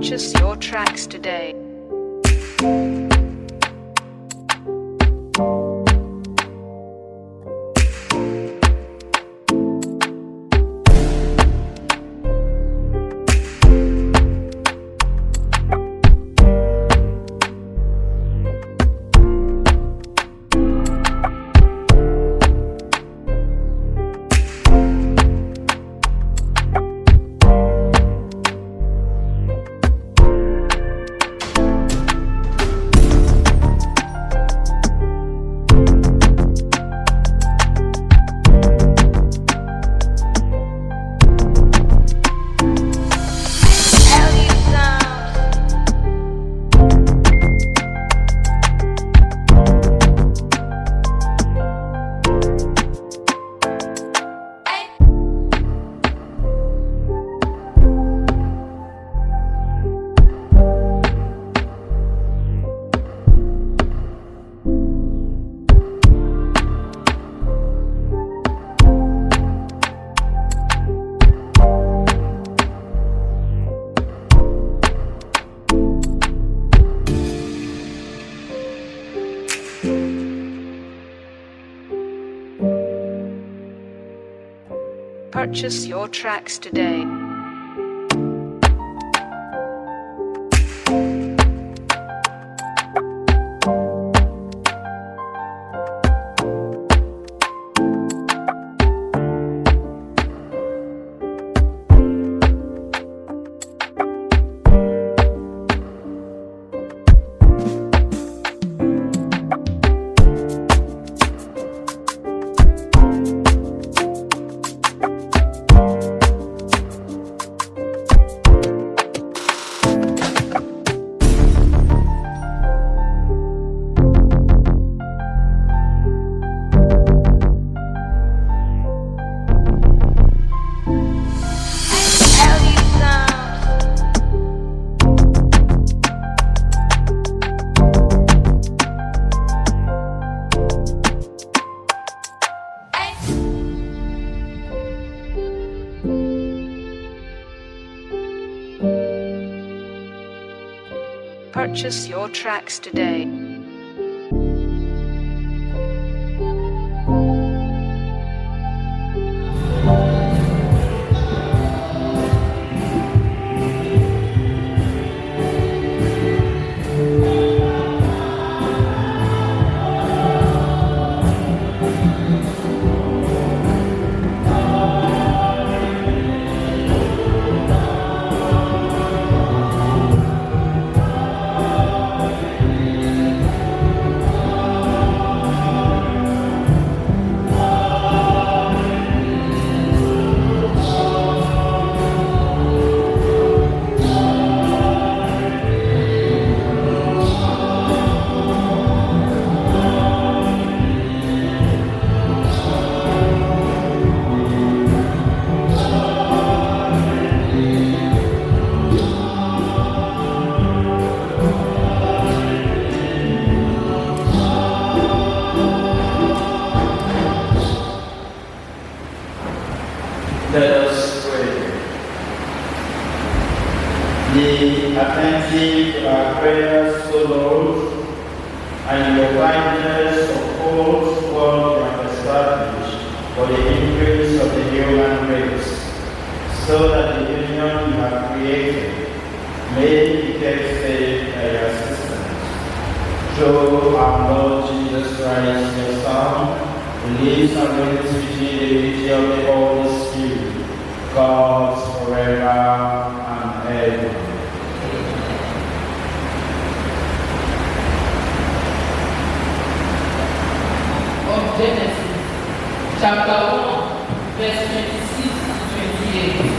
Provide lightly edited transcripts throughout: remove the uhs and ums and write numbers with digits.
Purchase your tracks today. Purchase your tracks today. Purchase your tracks today. Let us pray. Be attentive to our prayers, O Lord, and your kindness upholds what you have established for the increase of the human race, so that the union you have created may be kept safe by your assistance. Through our Lord Jesus Christ, your Son, who lives and reigns with you in the unity of the Holy Spirit, God forever and ever. Of Genesis, chapter 1, verse 26 to 28.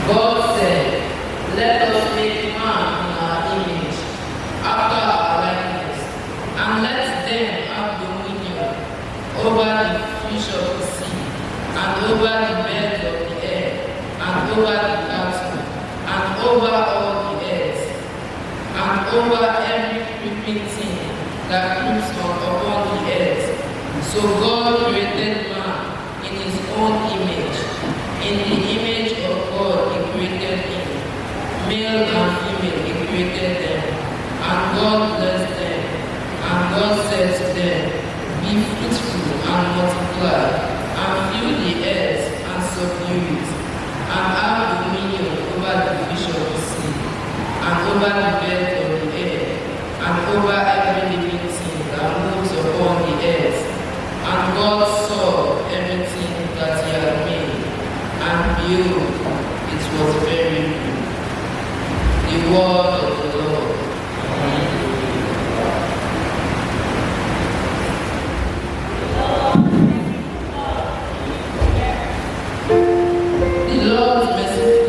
God said, "Let us make man in our image, after our likeness, and let them have dominion over the fish of the sea, and over the birds of the air, and over the cattle, and over all the earth, and over every creeping thing that creeps upon the earth." So God created man in his own image. In the image of God he created him. Male and female, he created them. And God blessed them. And God said to them, be fruitful and multiply, and fill the earth and subdue it, and have dominion over the fish of the sea, and over the birds of the air, and over every living thing that moves upon the earth. And God saw everything that he had made, and behold, it was very good. The word of the Lord. The Lord is merciful.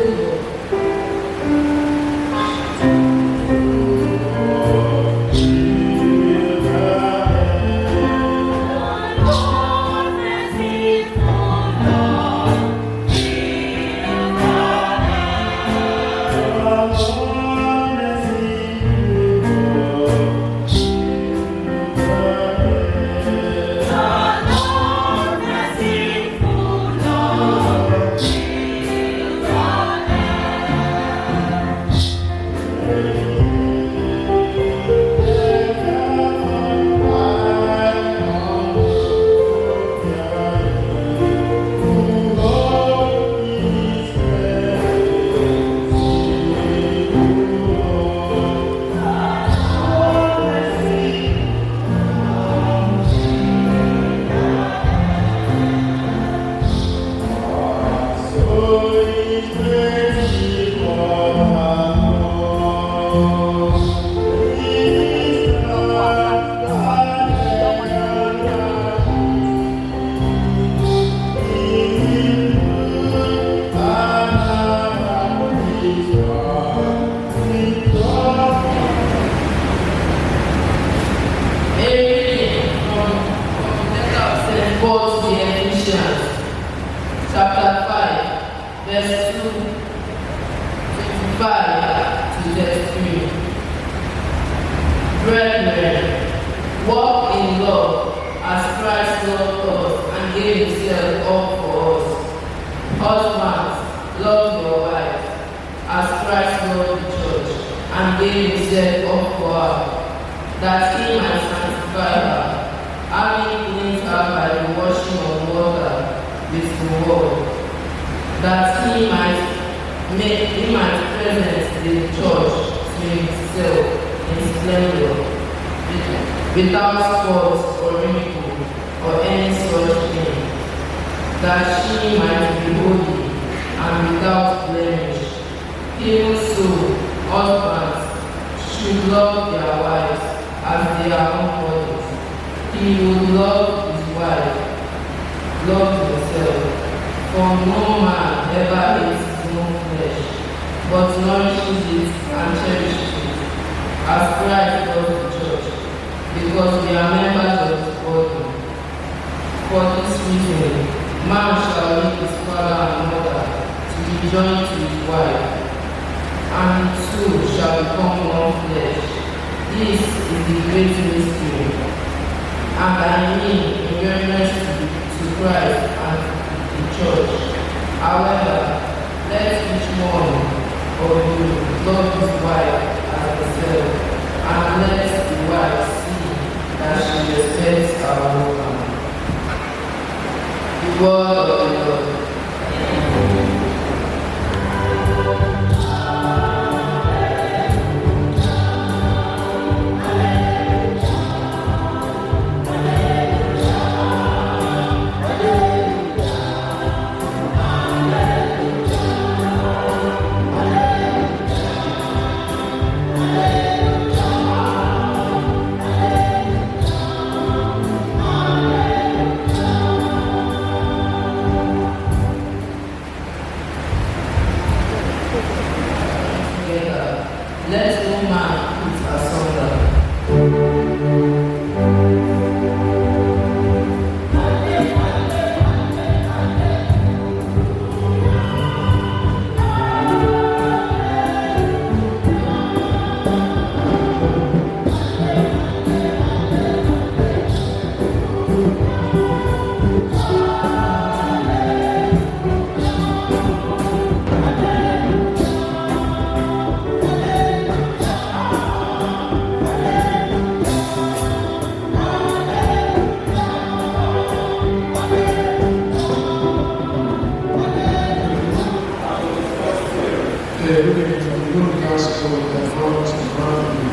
so we can go to Matthew.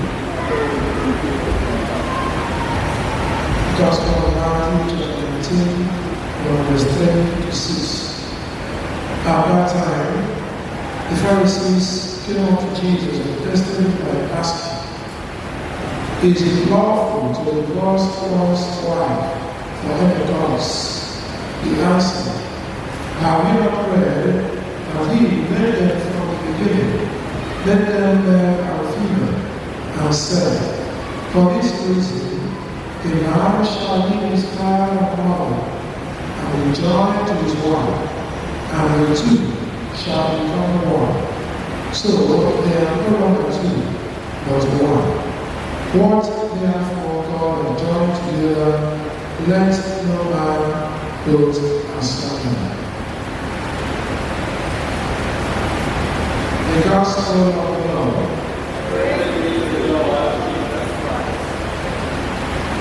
Gospel of Matthew, chapter 19, verse 10 to 6. At that time, the Pharisees came up to Jesus and tested him by asking, "Is it lawful to divorce one's wife for any cause?" He answered, "Have you not read that he made them from the beginning, made them male and female, and said, for this reason, a man shall leave his father and mother, and be joined to his wife, and the two shall become one. So they are no longer two, but one. What therefore God has joined together, let no man put asunder." The Gospel of the Lord. Praise be to the Lord Jesus Christ.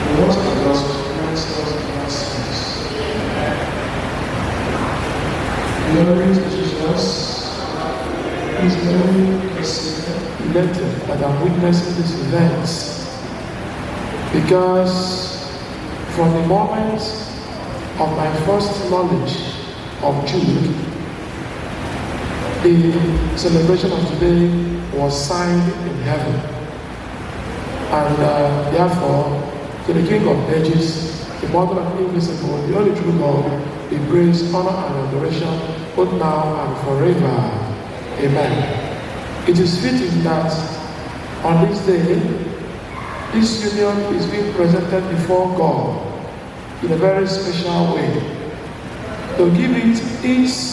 The words of the Gospel commence us in our sins. Glory to Jesus. His glory is elected that I'm witnessing these events, because from the moment of my first knowledge of Jude, the celebration of today was signed in heaven. And therefore, to the King of Ages, the Mother and Invisible, the only true God, be praise, honor, and adoration, both now and forever. Amen. It is fitting that on this day, this union is being presented before God in a very special way, to give it its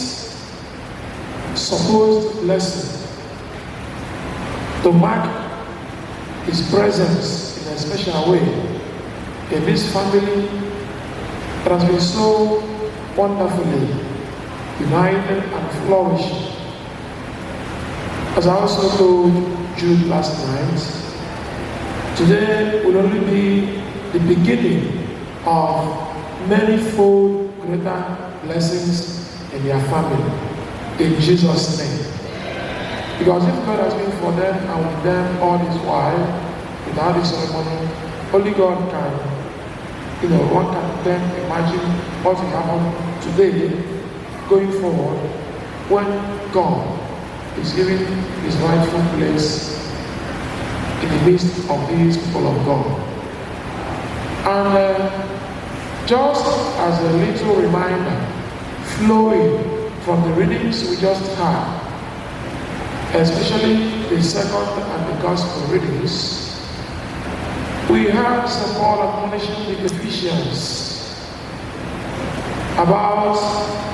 supposed lesson, to mark his presence in a special way in this family that has been so wonderfully united and flourishing. As I also told Jude last night, today will only be the beginning of manifold greater blessings in their family. In Jesus' name. Because if God has been for them and with them all this while, without this ceremony, only God can, one can then imagine what will happen today, going forward, when God is giving his rightful place in the midst of these people of God. And just as a little reminder, flowing from the readings we just had, especially the second and the gospel readings, we heard St. Paul admonishing the Ephesians about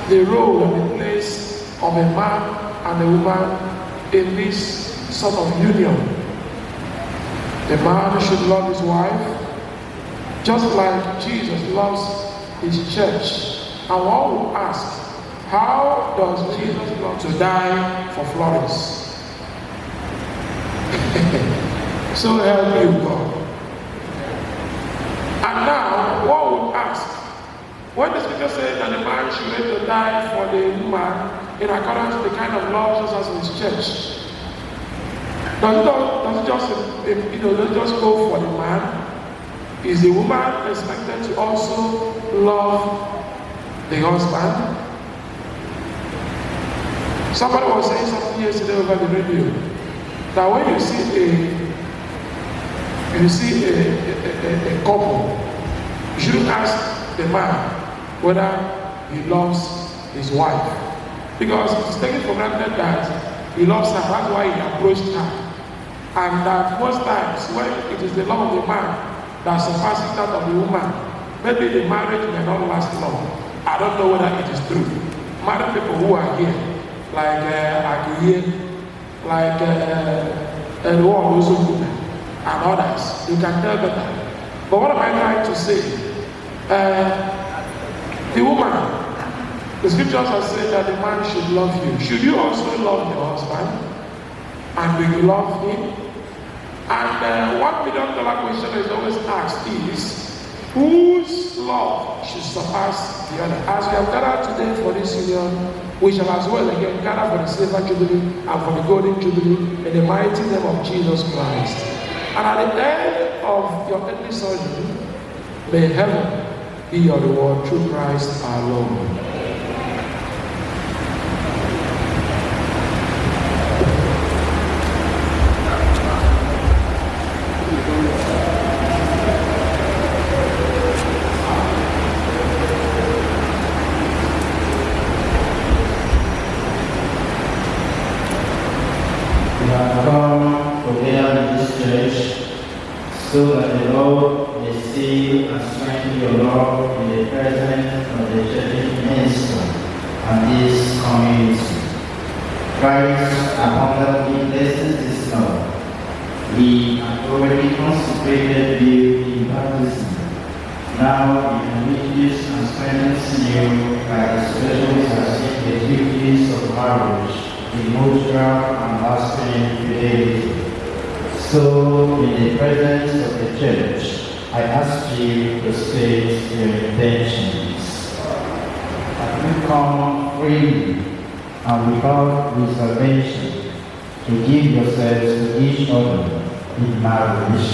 the role and the place of a man and a woman in this sort of union. The man should love his wife just like Jesus loves his church. And one will ask, how does Jesus want to die for Florence? So help you God. And now, one would ask, when the scripture says that the man should ready to die for the woman in accordance with the kind of love Jesus has in his church, does it just go for the man? Is the woman expected to also love the husband? Somebody was saying something yesterday over the radio, that when you see a couple, you shouldn't ask the man whether he loves his wife, because it's taken for granted that he loves her. That's why he approached her. And that most times when it is the love of the man that surpasses that of the woman, maybe the marriage may not last long. I don't know whether it is true. Married people who are here, like Akuyinwataegwu, like Nwobu, and others, you can tell better. But what am I trying to say? The woman, the scriptures have said that the man should love you. Should you also love your husband? And will you love him? And $1 million question is always asked is, whose love should surpass the other. As we have gathered today for this union, we shall as well again gather for the silver jubilee and for the golden jubilee in the mighty name of Jesus Christ. And at the end of your earthly sojourn, may heaven be your reward through Christ our Lord. So that the Lord may seal and strengthen your love in the presence of the church minister and this community. Christ abundantly blesses this love. We have already consecrated you in baptism. Now he enriches and strengthens you by the special exercising the duties of marriage in mutual and lasting fidelity. So, in the presence of the church, I ask you to state your intentions. Have you come freely and without reservation to give yourselves to each other in marriage?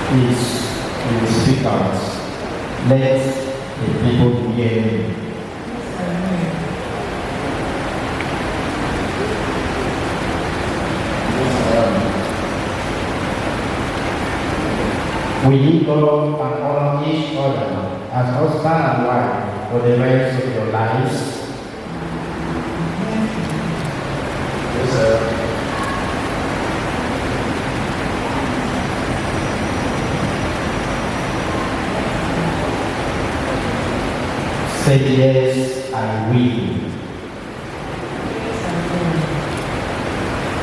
Please, you will speak out. Let the people hear you. We need love and honor each other as husband and wife for the rest of your lives. Yes, sir. Say yes, I will.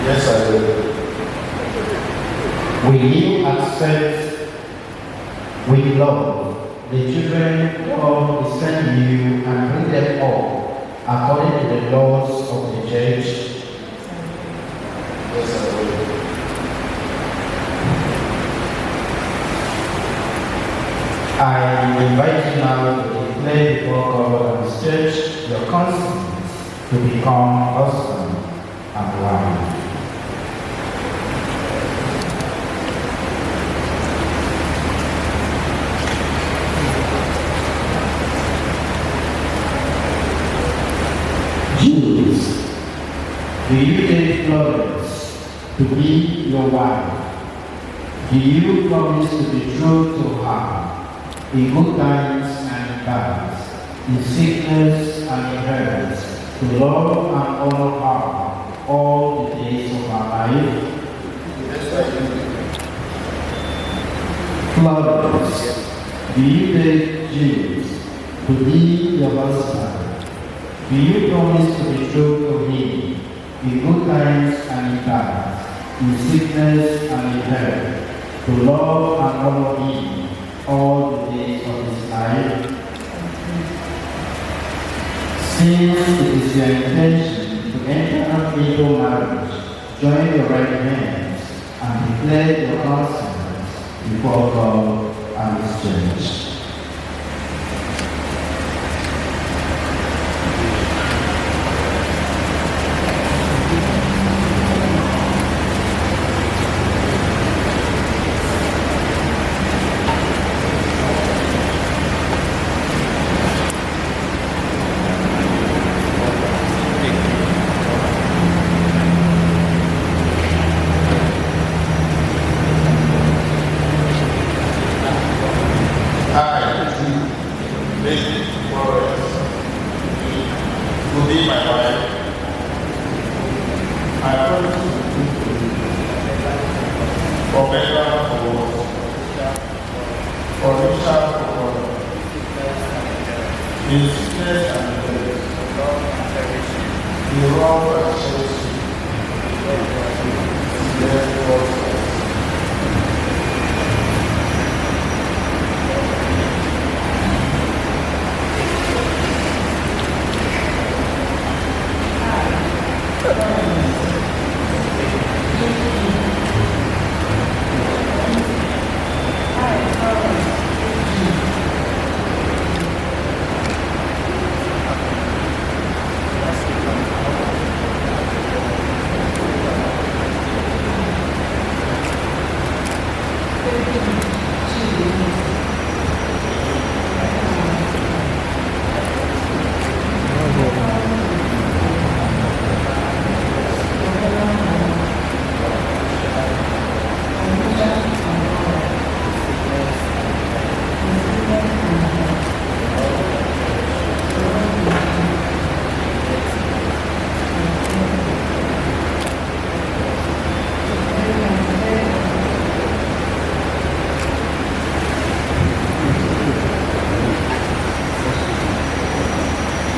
Yes, I will. Will you accept with love the children God will send you and bring them up according to the laws of the church? Yes, I will. I invite you now to declare before God and His church your consent to become husband and wife. Jude, do you take Florence to be your wife? Do you promise to be true to her in good times and in bad, in sickness and in health, to love and honor her all the days of her life? Yes, I do. Florence, do you take Jude to be your husband? Do you promise to be true to him in good times and in bad, in sickness and in health, to love and honor him all the days of his life? Since it is your intention to enter into marriage, join your right hands and declare your consent before God and His church.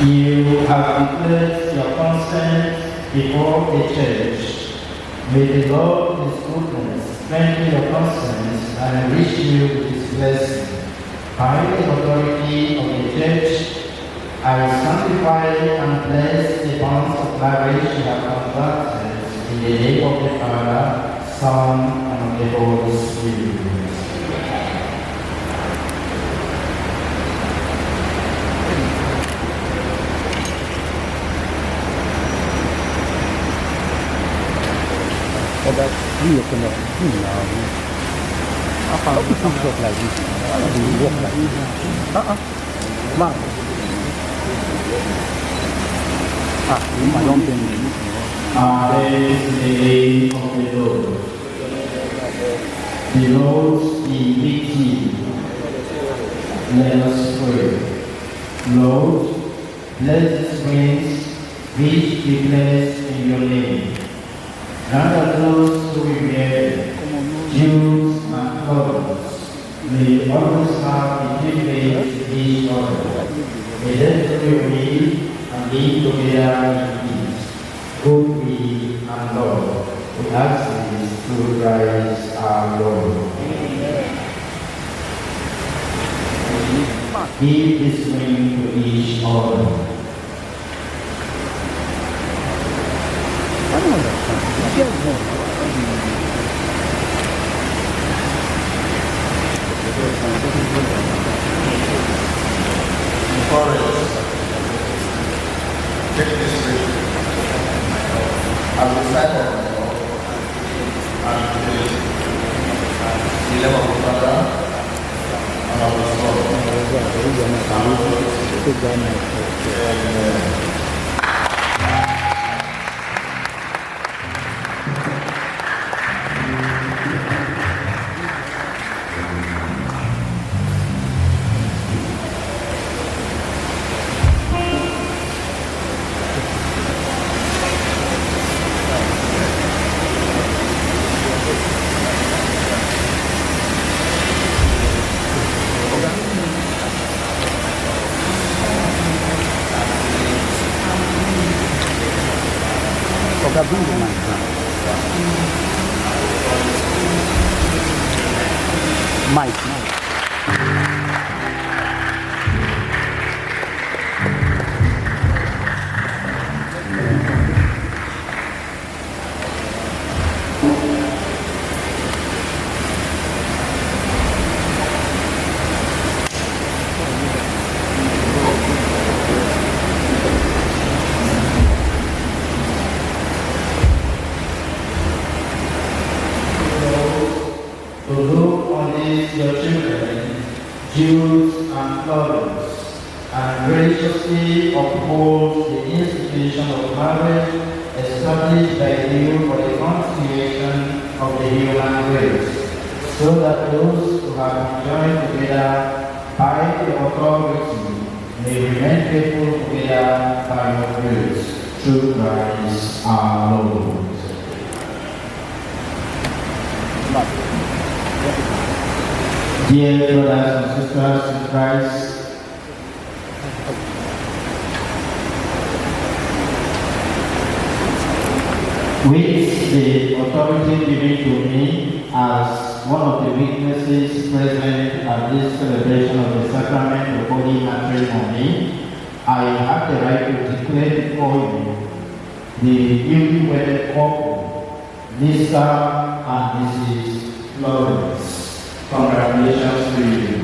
You have declared your consent before the church. May the Lord, His goodness, strengthen your conscience and enrich you with His blessing. By the authority of the church, I sanctify and bless the bonds of marriage you have contracted in the name of the Father, Son, and of the Holy Spirit. But we open up now. How we can talk like this? How do we walk like this? Mark. I don't think. Praise the name of the Lord. The Lord be with you. Let us pray. Lord, bless these rains which we bless in your name. Grant that those who remain, Jews and Florence, may always have a faith to each other. May them be and live together in peace, good will and love. We ask this through Christ our Lord. Give this ring to each other. Florence, take this ring as the sign of my love and today, in the name of the Father and of the Son and of the Holy Spirit. Mike. Your children, Jude and Florence, and graciously uphold the institution of marriage established by you for the continuation of the human race, so that those who have been joined together by the authority may remain faithful together by your grace, through Christ our Lord. Dear brothers and sisters in Christ, with the authority given to me as one of the witnesses present at this celebration of the sacrament of holy matrimony, I have the right to declare before you the newly wedded couple, Mr. and Mrs. Florence. Congratulations to you.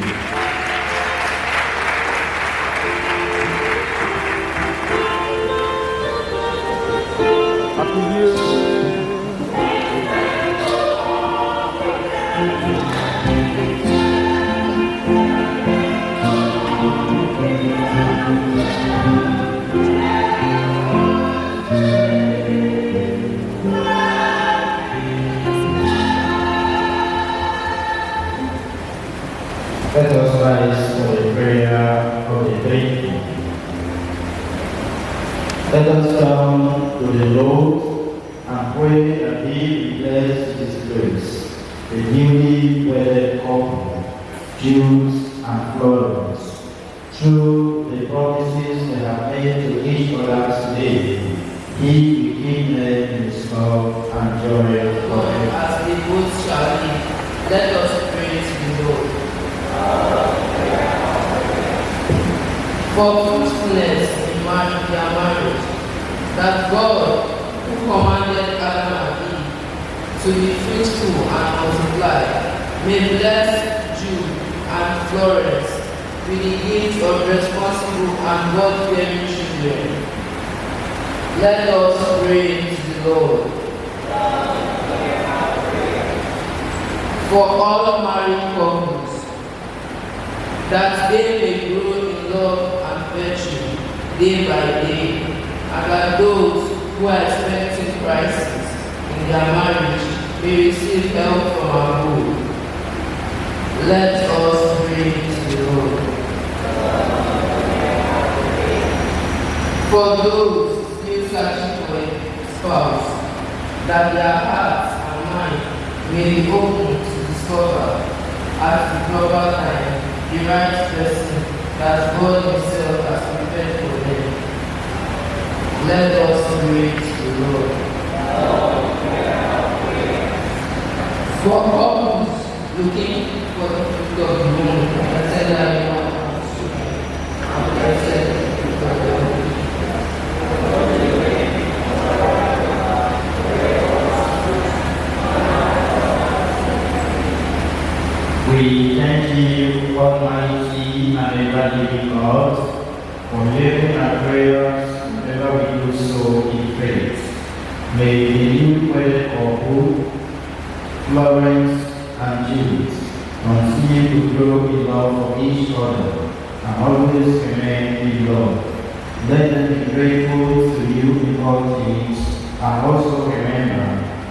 Happy Year. Let us rise for the prayer of the faithful. Let us come to the Lord and pray that He will bless His grace, the newly wedded couple, Jude and Florence, through the the promises they have made to each other today, He will keep them in His love and joy forever. As they both shall live, let us pray to the Lord. For fruitfulness in their marriage, that God, who commanded Adam and Eve to be fruitful and multiply, may bless Jude and Florence with the gift of responsible and God-fearing children. Let us pray to the Lord. For all married couples, that they may grow in love and virtue day by day, and that those who are expecting crisis in their marriage may receive help from Agulu. Let us pray to the Lord. For those still searching for a spouse, that their hearts and mind may be open to discover at the proper time the right person that God Himself has prepared for them. Let us pray to the Lord. For couples looking for the fruit of the womb, and said that you are and blessed the fruit of the womb. We thank you, Almighty and ever-living God, for hearing our prayers whenever we do so in faith. May the newlywed couple, Florence and Jude, continue to grow in love for each other and always remain in love. Let them be grateful to you in all things, and also remember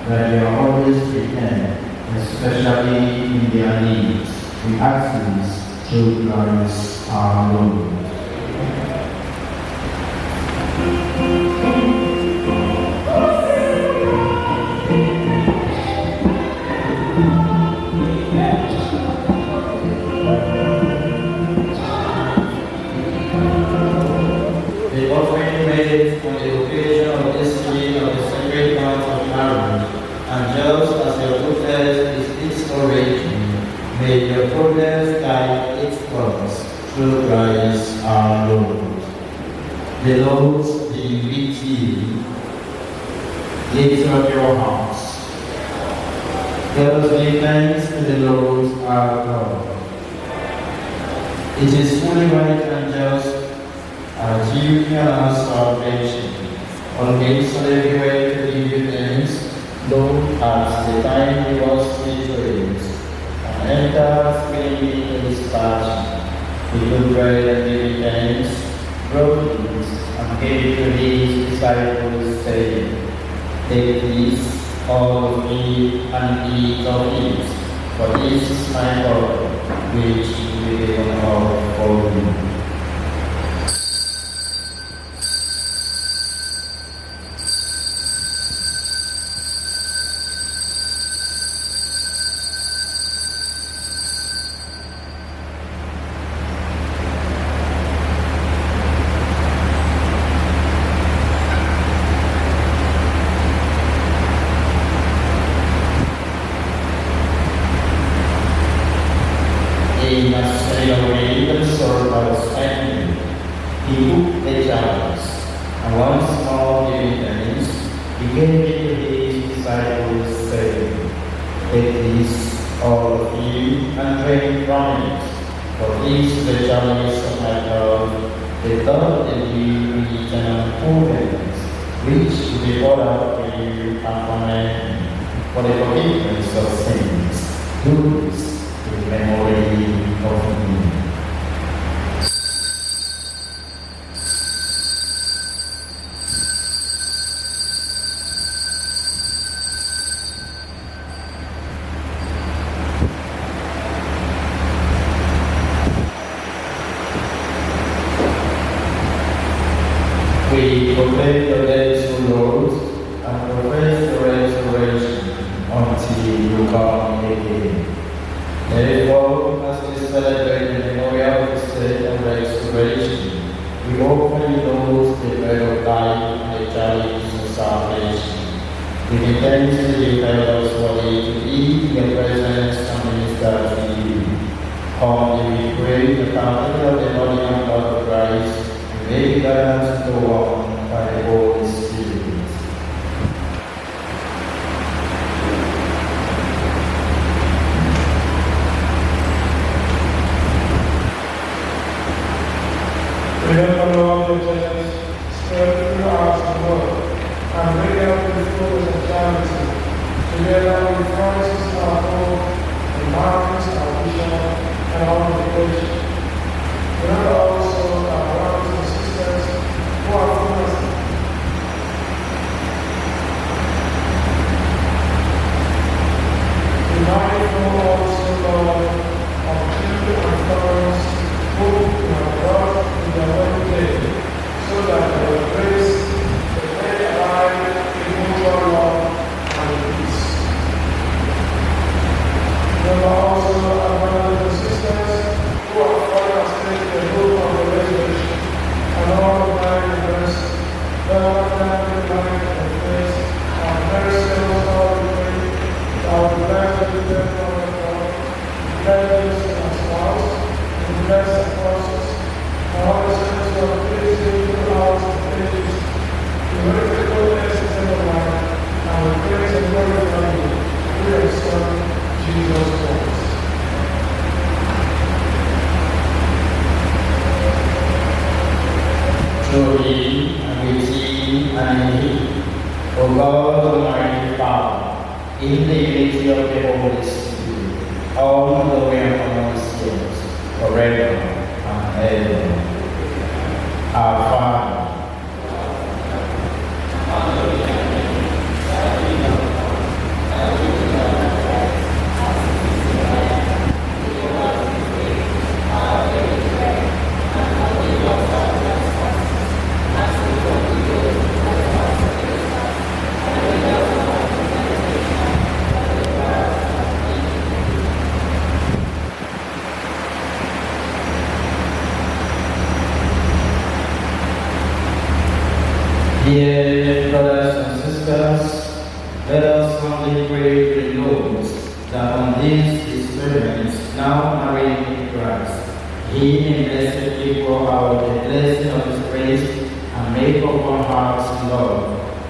that you are always with them, especially in their needs. We ask this through Christ our Lord. The offering made on the occasion of this day of the sacred month of marriage, and just as your goodness is its origin, may your progress guide its course through Christ our Lord. The Lord be with you. Lift up your hearts. Let us give thanks to the Lord our God. It is fully right and just as you can our salvation, on which we were to give you thanks, though as the time we was victorious, and enter freely into His passion. We took bread and gave thanks, broke it, and gave it to His disciples, saying, Take this, all of you, and eat of it, for this is my body, which will be given up for you. He must stay away the sword by the standing. He took the chalice, and once more giving thanks, He gave it to His disciples, saying, Take this, all of you, and drink from it, for this is the chalice of my blood, the blood of the new eternal covenant, which will be poured out for you and for many, for the forgiveness of sins. Do this in memory of me. We proclaim the death, O Lord, and profess the resurrection until you come again. Therefore, as we celebrate the memorial of His death and resurrection, we pray the fountain of the body and blood of Christ, and may be guided to one by the Holy Spirit. Remember, Lord, your churches, spread through us the world, and bring out the fruits of charity, together with Francis our Pope, and Martins our Bishop, and all the church. Remember also our brothers and sisters who are fasting. Be mindful also, Lord, of Jude and Florence, who you have brought to their wedding day, so that by your grace they may abide in mutual love and peace. Remember also our brothers and sisters who have fallen asleep in the hope of the resurrection, and all the dying in rest, Lord, grant them life and faith, and mercy on us all we pray, that our blessed Redeemer of God, bless us in our spouse, and bless our forces, and all the saints who have pleased you throughout the ages, to make the goodness of the life, and we praise and glorify you through your Son, Jesus Christ. Through him, and with him, and in him, O God, Almighty Father, in the unity of the Holy Spirit, all the way among us, forever and ever. Our Father, dear brothers and sisters, let us humbly pray to the Lord that on these experiments now marrying Christ, he may blessedly pour out the blessing of his grace and make upon hearts love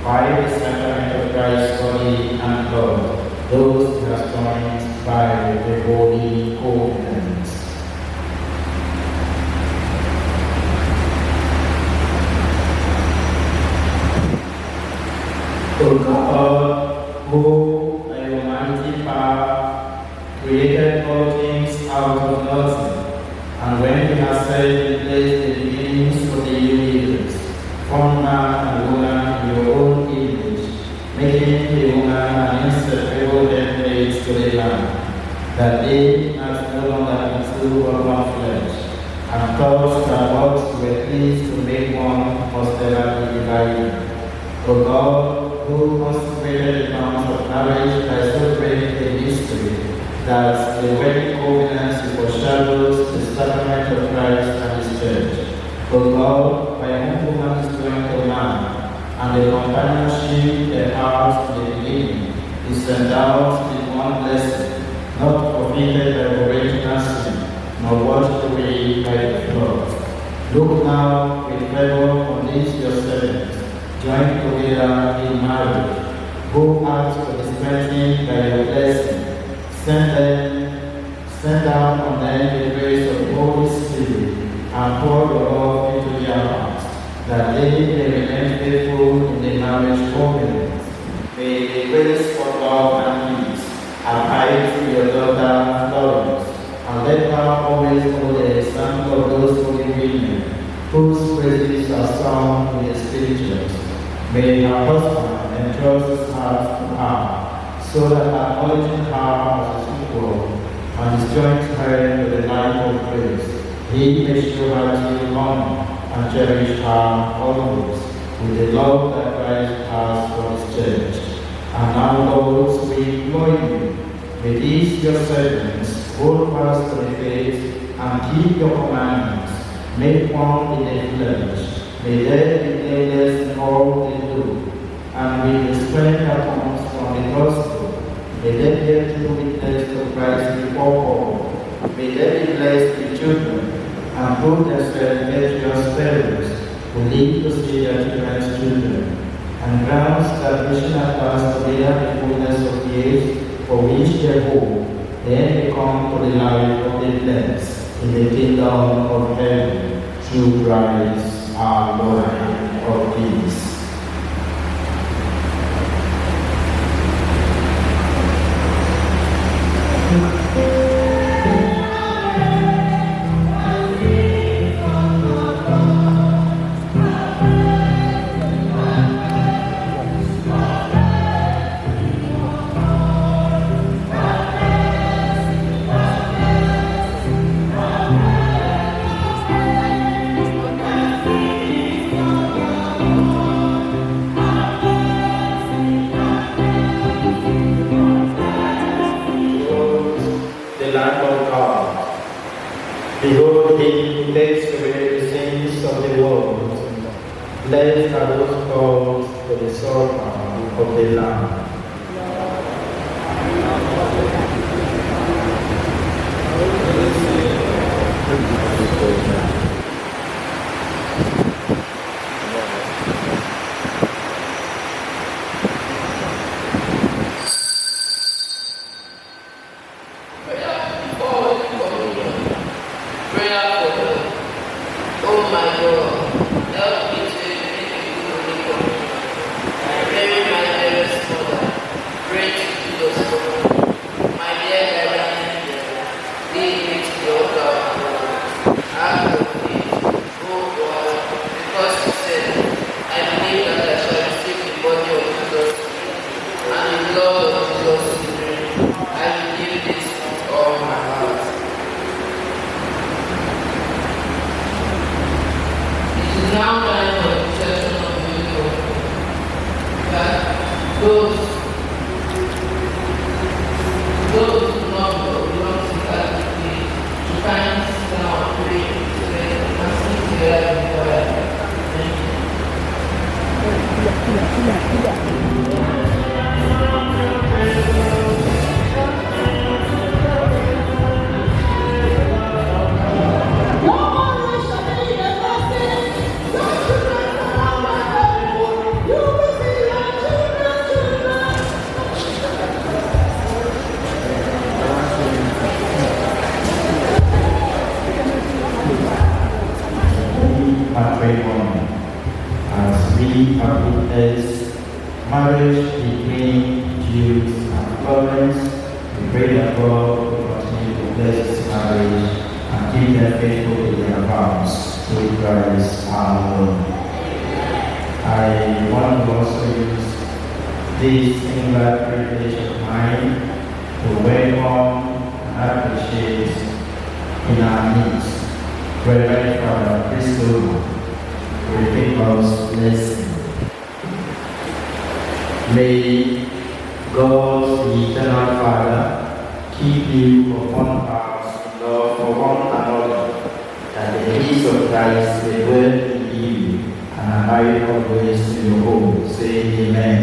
by the sacrament of Christ's body and blood, those who are joined by the Holy Covenant. O God, who by your mighty power created all things out of nothing, and when you have said in place the beginnings of the universe, formed man and woman in your own image, making the woman an inseparable helpmate to the man, that they might no longer be two of one flesh, and thought that what you were pleased to make one must never be divided. O God, who consecrated the bonds of marriage by so great a mystery, that the wedding covenant foreshadows the sacrament of Christ and his church. O God, by whom woman is joined to man, and the companionship they had in the beginning is endowed with one blessing, not forfeited by original sin, nor washed away by the flood. Look now with favor on these your servants, joined together in marriage, who ask for the strengthening by your blessing. Send down on them the grace of the Holy Spirit, and pour your love into their hearts, that they may remain faithful in the marriage covenant. May the grace of love and peace abide to your daughter Florence, and let her always follow the example of those holy women, whose praises are sung in the scriptures. May her husband entrust his heart to her, so that acknowledging her as his equal, and is joined to her with the life of grace, he may show her due honor and cherish her always with the love that Christ has for his church. And now, Lord, we implore you, may these your servants hold fast to the faith and keep your commandments, make one in the flesh. May they be blameless in all they do, and with the strength that comes from the gospel, may they bear true witness to Christ before all, May they be blessed with children and prove themselves virtuous parents who live to see their children's children, and grant that we shall pass together the fullness of the age for which they hope, then they come to the life of the blessed in the kingdom of heaven, through Christ our Lord of peace. Behold, he who takes away the sins of the world. Blessed are those called to the supper of the Lamb. As we have witnessed marriage between Jude and Florence, we pray that God will continue to bless this marriage and keep them faithful to their vows through Christ our Lord. I want to also use this singular privilege of mine to welcome and appreciate in our midst Reverend Father Isolo, will give us blessing. May God, the eternal Father, keep you upon us in love for one another, that the peace of Christ may dwell in you and abide always in your home. Say amen.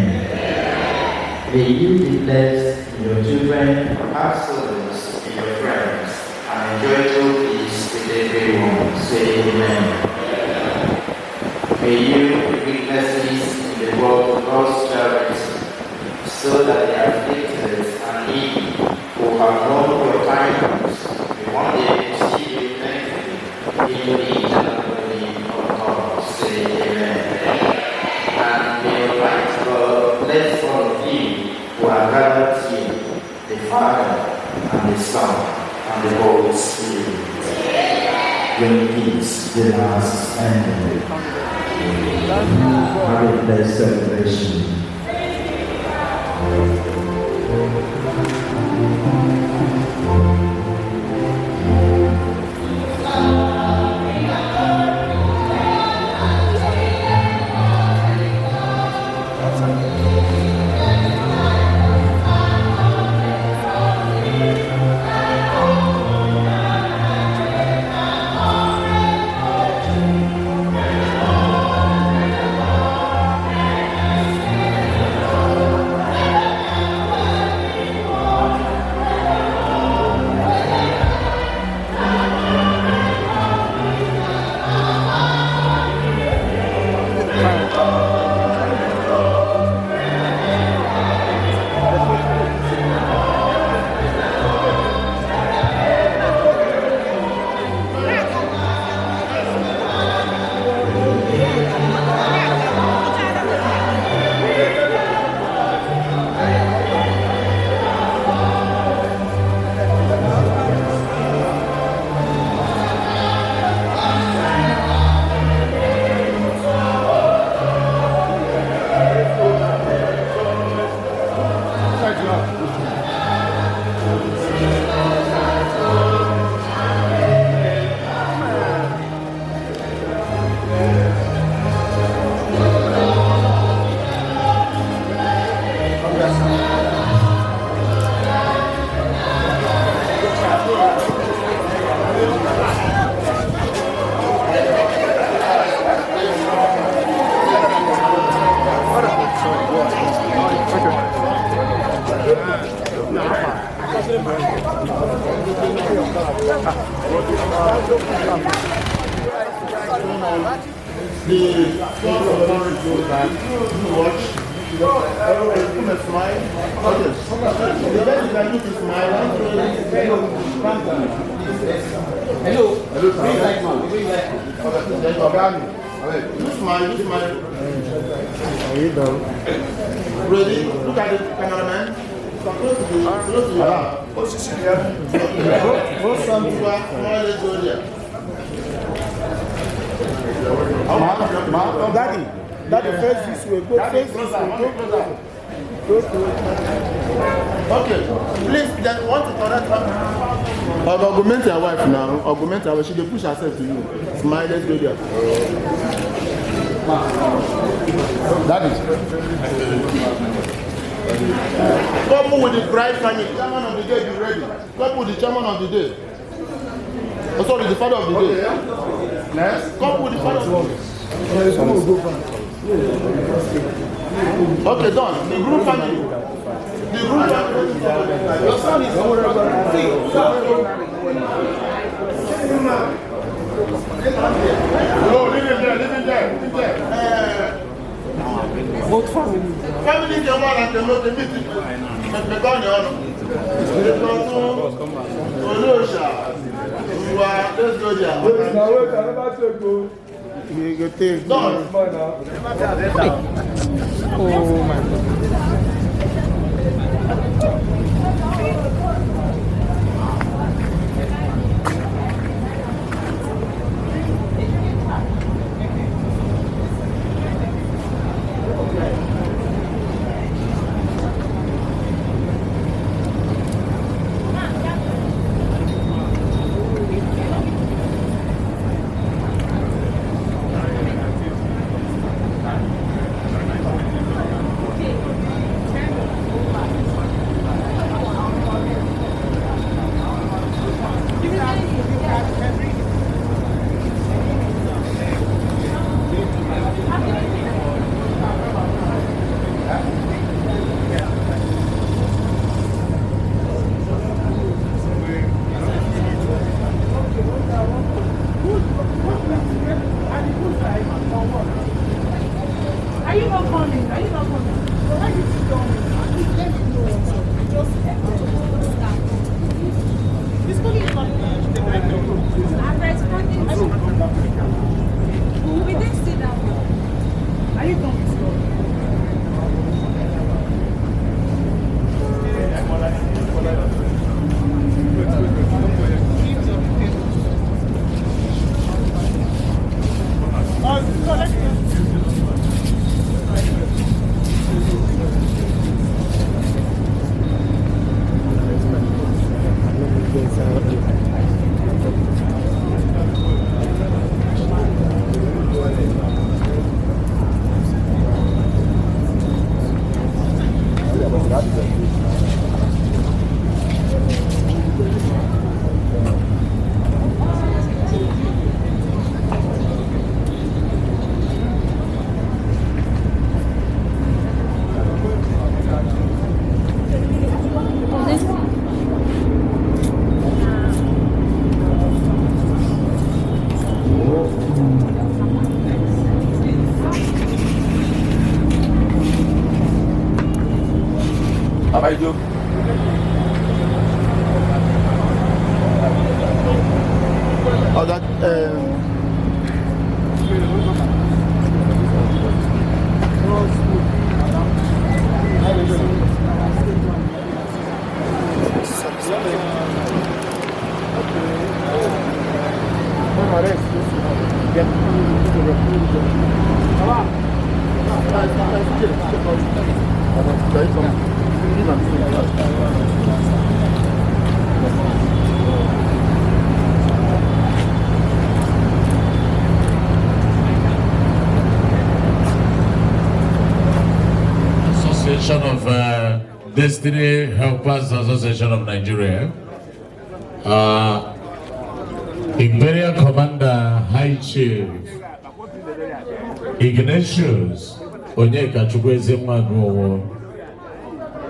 May you be blessed in your children, have solace in your friends, and enjoy true peace with everyone. Say amen. May you be witnesses in the world of God's charity, so that the afflicted and needy who have known your kindness may one day see you thankfully into the eternal glory of God. Say amen. And may Almighty God bless all of you who are gathered here, the Father and the Son and the Holy Spirit. Bring peace, the last end. Have a blessed celebration. sword of Florence goes back. Watch. Come and smile. Okay. The best you can do is smile. Hello. Hello, sir. You smile. Ready? Look at the cameraman. Close to you. Daddy, face this way. Go face this way. Go. Okay, please, then want to correct her. Augment your wife now. Augment her. She will push herself to you. Smile, let's go there. Daddy. Couple with the bride family. Chairman of the day, be ready. Couple with the chairman of the day. Oh, sorry, the father of the day. Next. Couple with the father of the day. Okay, done. The group family. Your son is over there. No, leave him there. Both families. Family is the one and the meeting. The let's go there. Done. Oh my God. Of Destiny Helpers Association of Nigeria, Imperial Commander High Chief Ignatius Aguoha,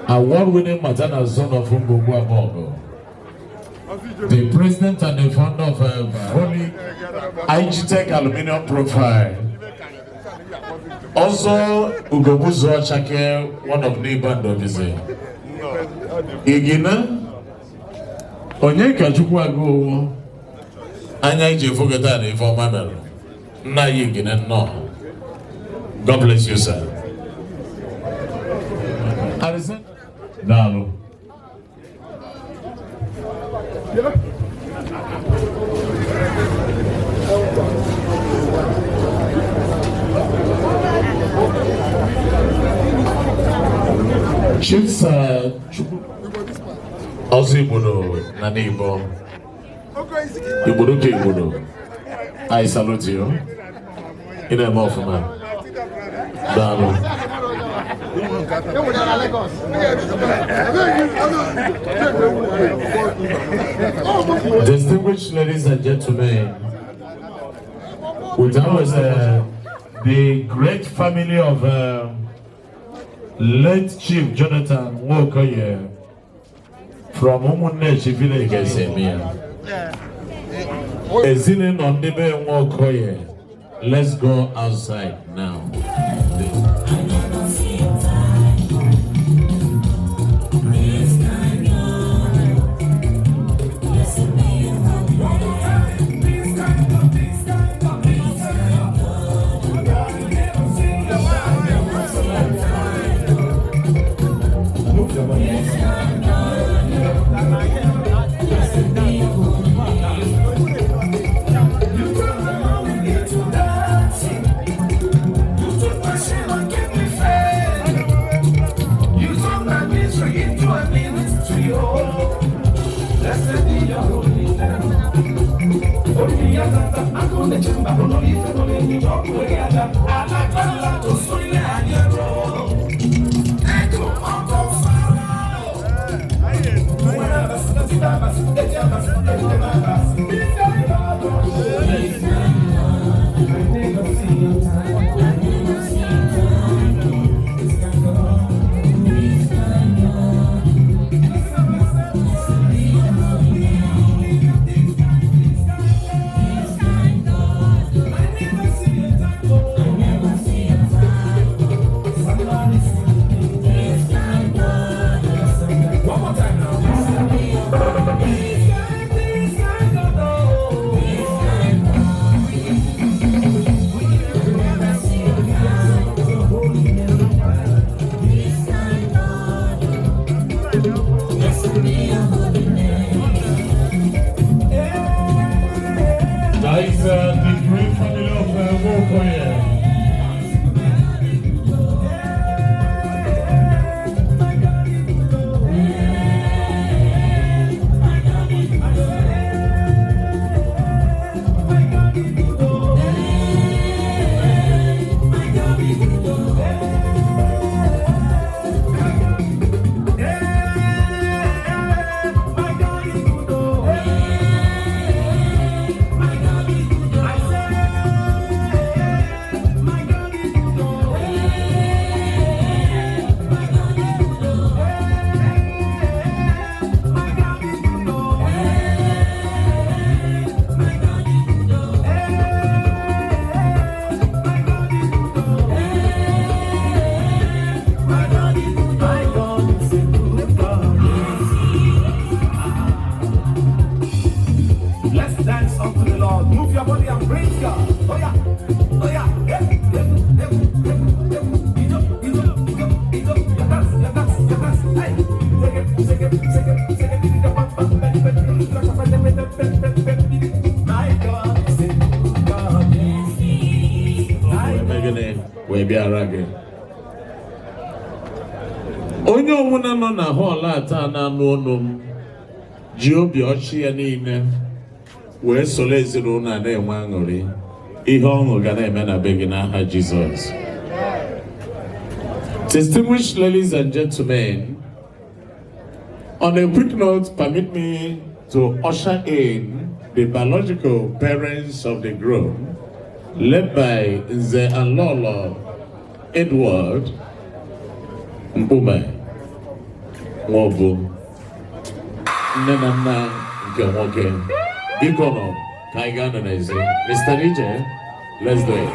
award-winning maternal son of Nwobu, the president and the founder of Holy Igitech Aluminium Profile. Also, Ugobuzo Chake, one of the band of his. Igina, Tochukwu Agulu, Anya Ije Fogatani for Mamel. Na Igina, no. God bless you, sir. Harrison? No. Chiefs also Ibodo Nanibo Ibodo ke Ibodo. I salute you. In a more for man. Distinguished ladies and gentlemen, that was the great family of late Chief Jonathan Nwkoye from Umunechi village Ezisi. Ezine on Nebe Nwkoye. Let's go outside now. Onye ọwụna nọ na hall ata na n'ọnụ m ji obi ọchị ya niile wee soro ezinụlọ na-enwe aṅụrị ihe ọṅụ ga na-eme na be gị n'aha Jizọs. Distinguished ladies and gentlemen, on a quick note, permit me to usher in the biological parents of the groom, led by Nze and Lolo Edward Mpume Nwobu, Nenana Nwkoye. Bikono, Kaigana Nezi. Mr. DJ, let's do it.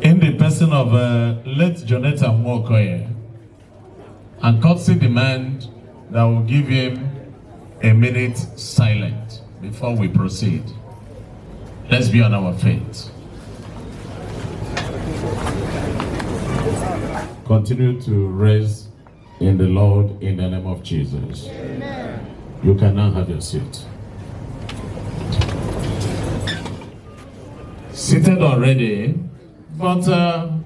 In the person of late Jonathan Nwkoye, and courtesy demand that will give him a minute silent before we proceed. Let's be on our feet. Continue to rest in the Lord in the name of Jesus. Amen. You can now have your seat. Seated already, but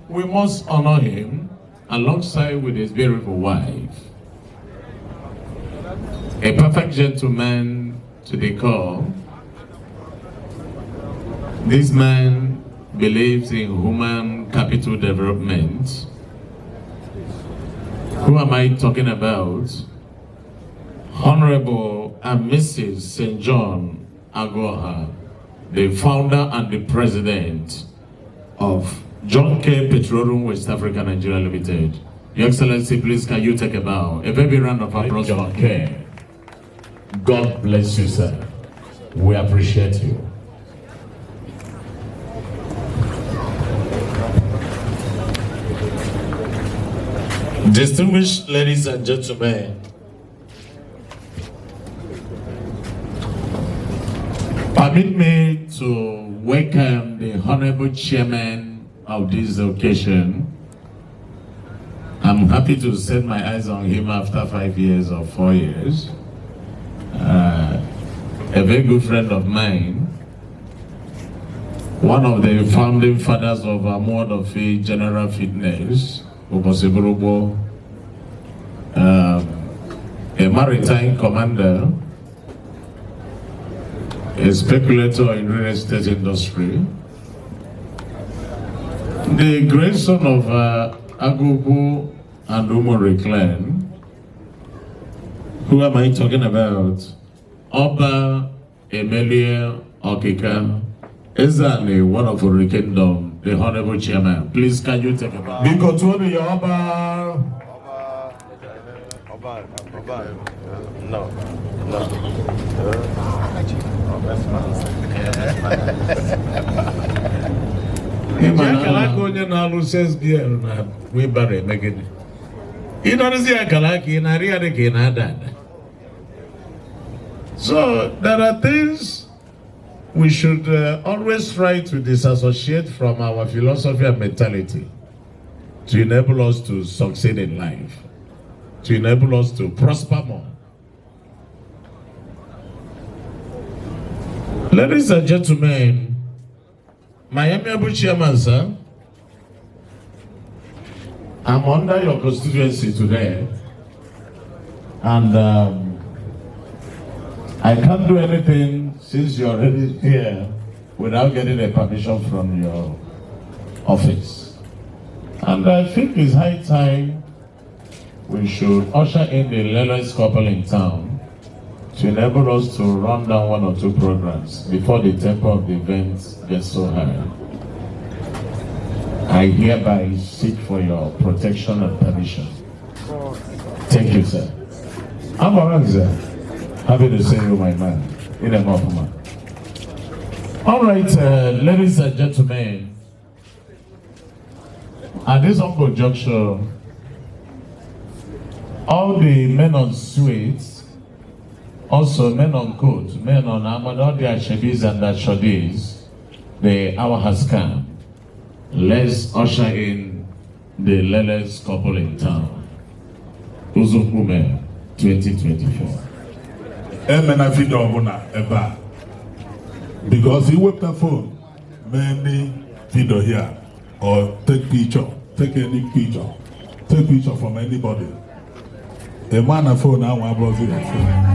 we must honor him alongside with his beautiful wife. A perfect gentleman to the core. This man believes in human capital development. Who am I talking about? Honorable and Mrs. St. John Aguoha, the founder and the president of Johnkay Petroleum West Africa Nigeria Limited. Your Excellency, please can you take a bow? A very round of applause for Johnkay. God bless you, sir. We appreciate you. Distinguished ladies and gentlemen, permit me to welcome the Honorable Chairman of this occasion. I'm happy to set my eyes on him after 5 years or 4 years. A very good friend of mine, one of the founding fathers of Amuwo Odofine General Fitness, a maritime commander, a speculator in real estate industry, the grandson of Agulu and Umore clan. Who am I talking about? Oba Emelie Okika, Ezani, one of our kingdom, the Honorable Chairman. Please, can you take a bow? Biko Tony Oba. No. So there are things we should always try to disassociate from our philosophy and mentality to enable us to succeed in life, to enable us to prosper more. Ladies and gentlemen, my amiable chairman, sir, I'm under your constituency today, and I can't do anything since you're already here without getting a permission from your office. And I think it's high time we should usher in the latest couple in town to enable us to run down 1 or 2 programs before the tempo of the event gets so high. I hereby seek for your protection and permission. Thank you, sir. I'm happy to see you, my man. In a moment. All right, ladies and gentlemen, at this humble juncture, all the men on suites, also men on coat, men on armor, all their shadis and their shodis, the hour has come. Let's usher in the latest couple in town. UZUMKPUME 2024. Because he whipped the phone, many video here, or take picture, take any picture, take picture from anybody. A man a phone now, one brother phone.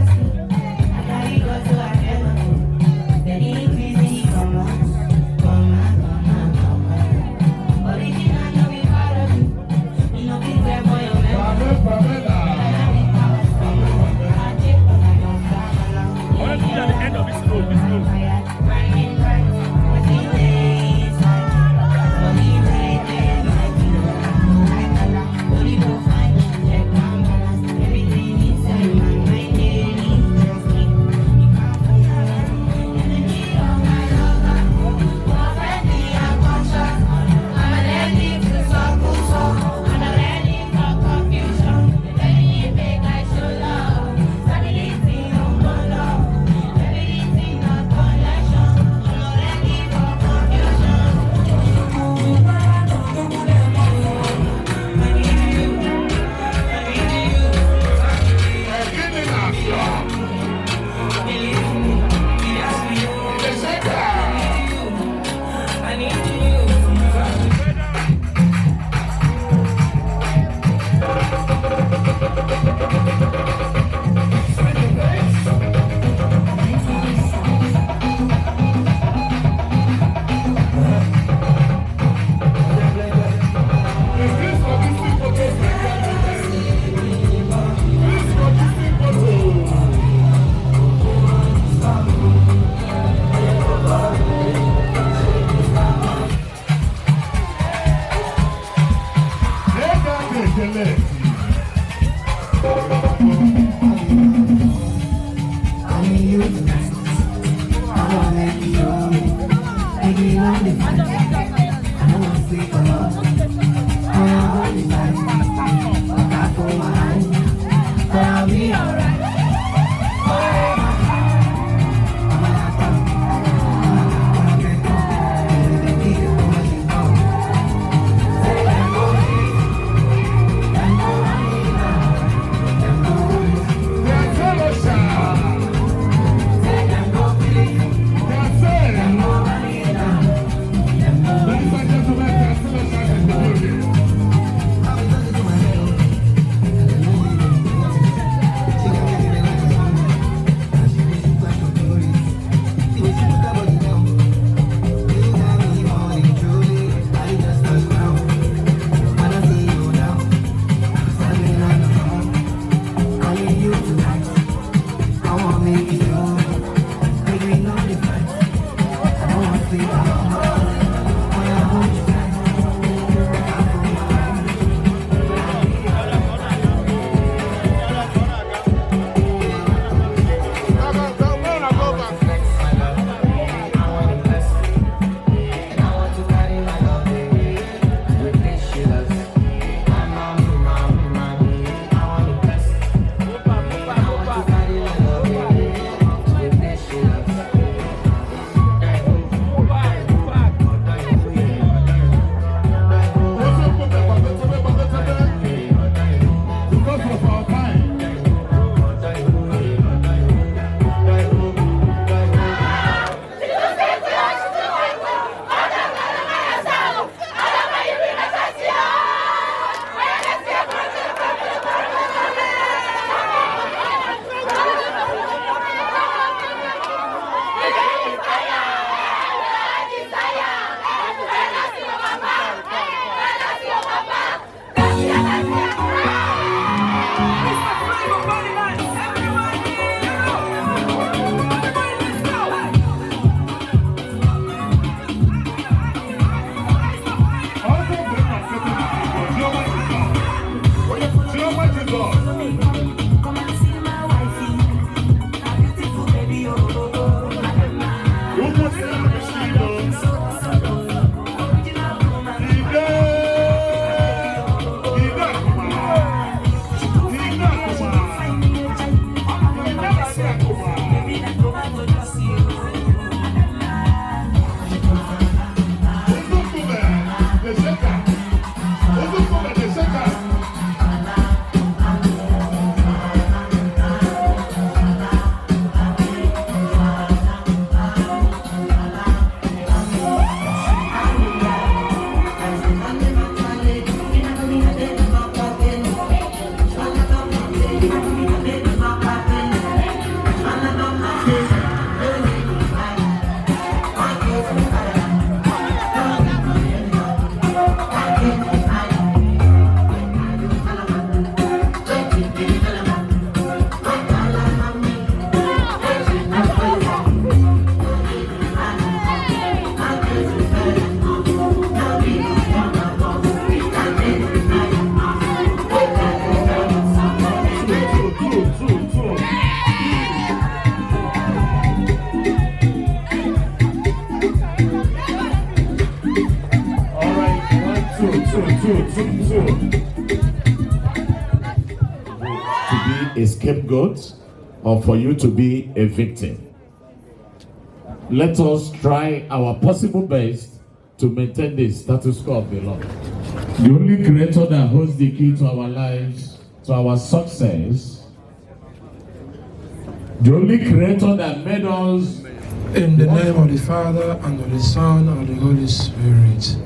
All right, 1, 2. To be a scapegoat or for you to be a victim. Let us try our possible best to maintain the status quo of the Lord. The only creator that holds the key to our lives, to our success, the only creator that made us. In the name of the Father, and of the Son, and of the Holy Spirit.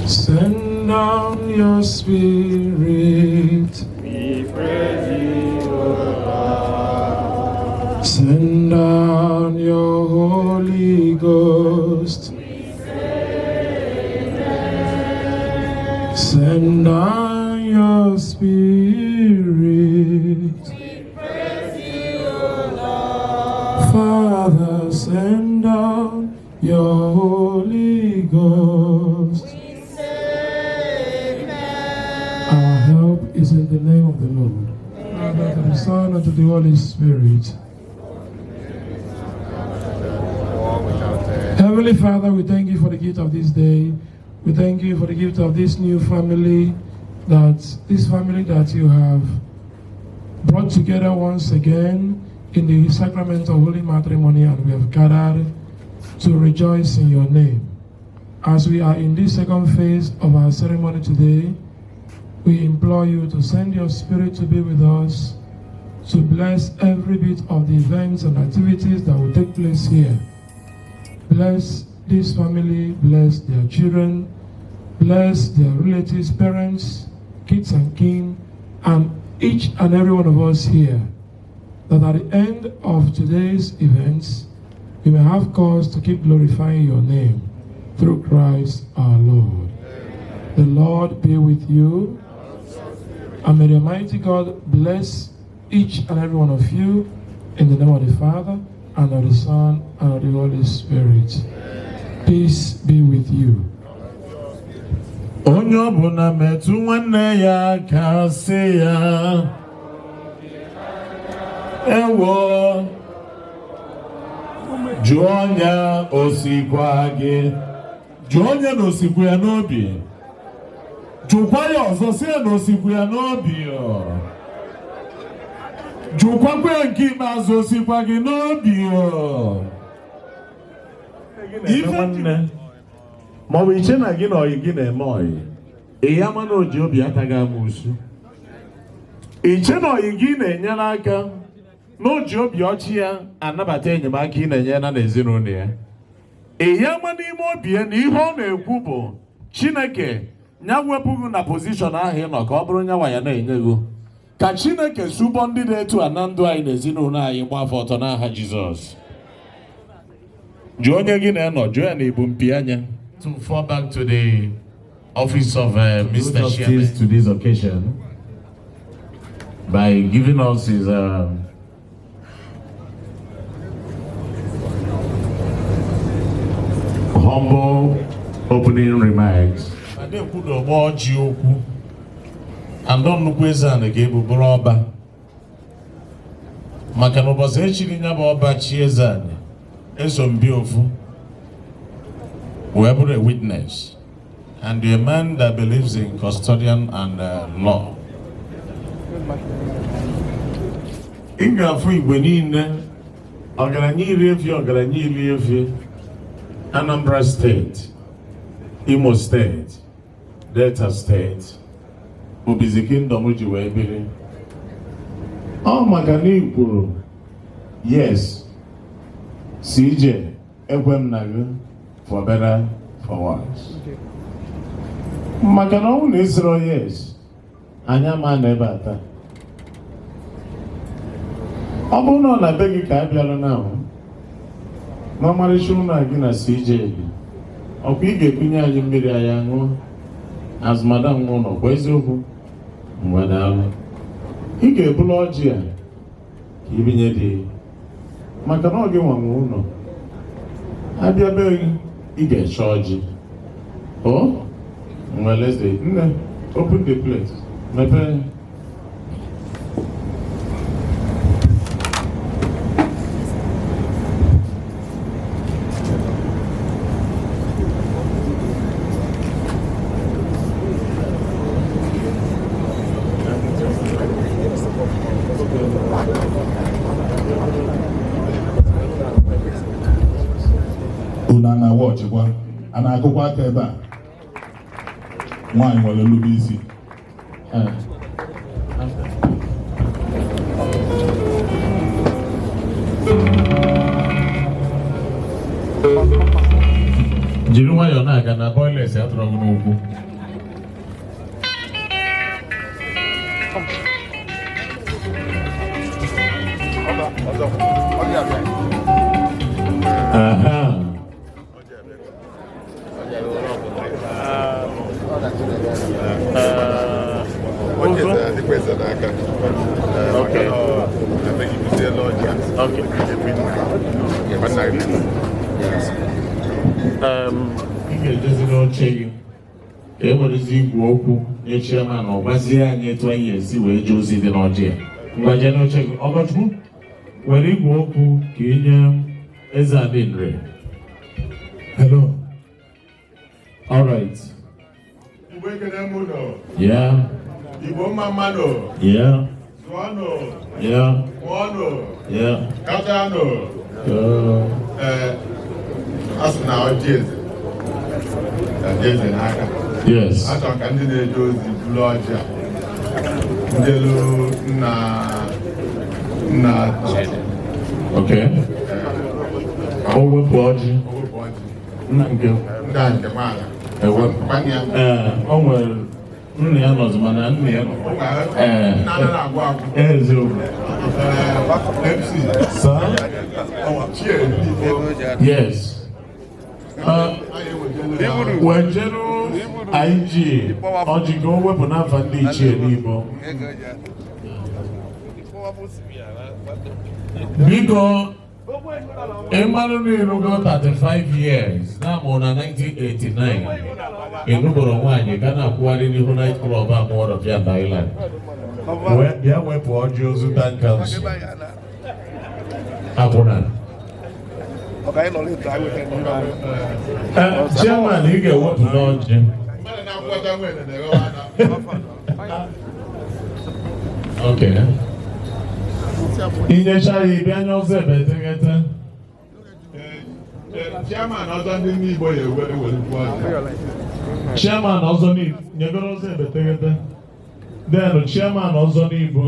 Send down your Spirit. We praise you, O Lord. Send down your Holy Ghost. Send down your Spirit. Father, send down your Holy Ghost. Our help is in the name of the Lord, and of the Son, and of the Holy Spirit. Heavenly Father, we thank you for the gift of this day. We thank you for the gift of this new family, that you have brought together once again in the sacrament of holy matrimony, and we have gathered to rejoice in your name. As we are in this second phase of our ceremony today, we implore you to send your Spirit to be with us, to bless every bit of the events and activities that will take place here. Bless this family, bless their children, bless their relatives, parents, kids and kin, and each and every one of us here, that at the end of today's events, we may have cause to keep glorifying your name through Christ our Lord. The Lord be with you, and may the Almighty God bless each and every one of you in the name of the Father, and of the Son, and of the Holy Spirit. Peace be with you. Onye ọbụla metụ nwanne ya aka sị ya, ewo, jụọ onye osikwa gị, jụọ onye na osikwa ya n'obi, jụkwa ya ọzọ sị ya na osikwa ya n'obi, jụkwakwa ya nke ikpeazụ osikwa gị n'obi. Ife nne ma ọ bụ iche na gị na ọyị gị na-eme ọyị, ị ya ma na oji obi ataghị amụsụ. Iche na ọyị gị na-enyere aka na oji obi ọchị ya anabata enyemaka ị na-enye na n'ezinụlọ ya. Ị ya ma n'ime obi ya na ihe ọ na-ekwu bụ Chineke nya wepụghị na pozishọn ahụ ị nọ ka ọ bụrụ nyawa ya na-enye gị. Ka Chineke sụbọ ndị na-etu a na ndụ anyị na ezinụlọ anyị gba afọ ọtọ n'aha Jizọs. Jụọ onye gị na-enọ, jụọ ya na ibu mpi anya. To fall back to the office of Mr. Chairman to this occasion by giving us his humble opening remarks. And then put the word Jioku and don't look where Zan gave Broba. Makanoba's actually never about Chiezan. Esom Biofu. Whoever a witness, and a man that believes in custodian and law. Inga fui gwenine, Organi Anambra State, Imo State, Delta State, Ubizikin Domuji Webiri. Oh, Magani Guru, yes, CJ, Ekwem Nagu. For better, for worse. Maka na ọ na Israel yes, anya ma na ebe ata. Ọ bụrụ na ọ na-be gị ka a bịara n'ahụ, ma marịcha ụlọ gị na CJ gị, ọkwa ị ga-ekunye anyị mmiri anyị aṅụ, azụmada nwụ nọ kwa eziokwu, mgbe daalụ. Ị ga-ebulu ọjị a ka ibinye dị, maka na ọ gị nwanwe ụlọ. Abịa be gị, you get charged. Oh? Well, let's say, open the plate. na wọchịkwa a na-akụkwa aka ebe a nwaanyị nwere nnukwu isi jiri nwayọọ na-aga na boiles ya tụrụ n'ugwu. Okay. Ị ga-edozi n'oche gị ka e werezi igwe okwu nye chairman ọ gwazie anyị etu anyị esi wee jee ozi dị n'ọjị ya. Ngwaje n'oche gị ọgọchukwu were igwe okwu ka ị nye eze adị nre. Hello. All right. Yeah. Yeah. Yeah. Yeah. Yes. Okay. Owepụ ọjị. Nna nke. O nwere nna ya nọzi mana nna ya eziokwu. Yes. Wejeru IG ọjị ka o wepụ n'afa ndị ichie n'Igbo. Biko ịmarụ n'irugo 35 years na-amụ na 1989 ịnụbọrọ nwaanyị ga na-akwụgharị n'ihu night club Amuwo Odofine Island. Bịa wepụ ọjị ozu Town Council. Akwụna. Chairman, ị ga-ewepụ n'ọjị. Okay. Inyecha ya ịbịa anya ọzọ ebe eteghete. Chairman ọzọ ndị Igbo ya ewelukwu ọjị. Chairman ọzọ nyegoro ọzọ ebe eteghete. Then chairman ọzọ n'Igbo.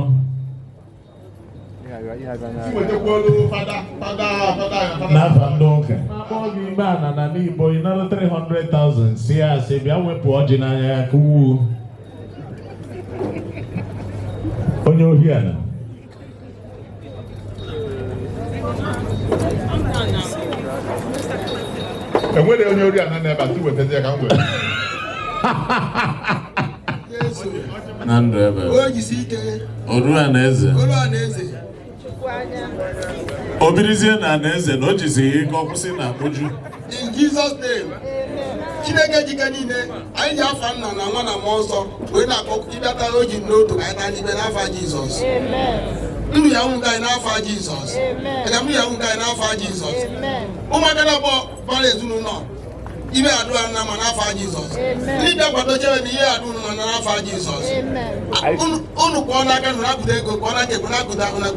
N'afa ndị ụka. N'akpọ gị mgbe a na n'Igbo ị nara 300,000 si ya asị bịa wepụ ọjị n'anya ya ka uwu. Onye ohi ala. Enwere onye ori ana n'ebe a wetazi ya ka m were. Na ndụ ebe. Oru Anaeze. Obirizie na Anaeze na o jizi ihe ka ọ kwụsị na akpụju. In Jesus' name. Chineke jike niile anyị ji afa nna na nwa na mmụọ nsọ wee na-akpọ ịbịata oji n'otu ka anyị taa n'ime n'afa Jizọs. Ndụ ya nwụga anyị n'afa Jizọs. Ndụ ya nwụga anyị n'afa Jizọs. Ụmụaka na-akpọ bara ezinụlọ ibe adụa na ma n'afa Jizọs. Ndị bịa kwado chere na ihe adụ na n'afa Jizọs. Unu kpọọ n'aka nụ na-apụta ego kpọọ n'aka ekwu na-akpụ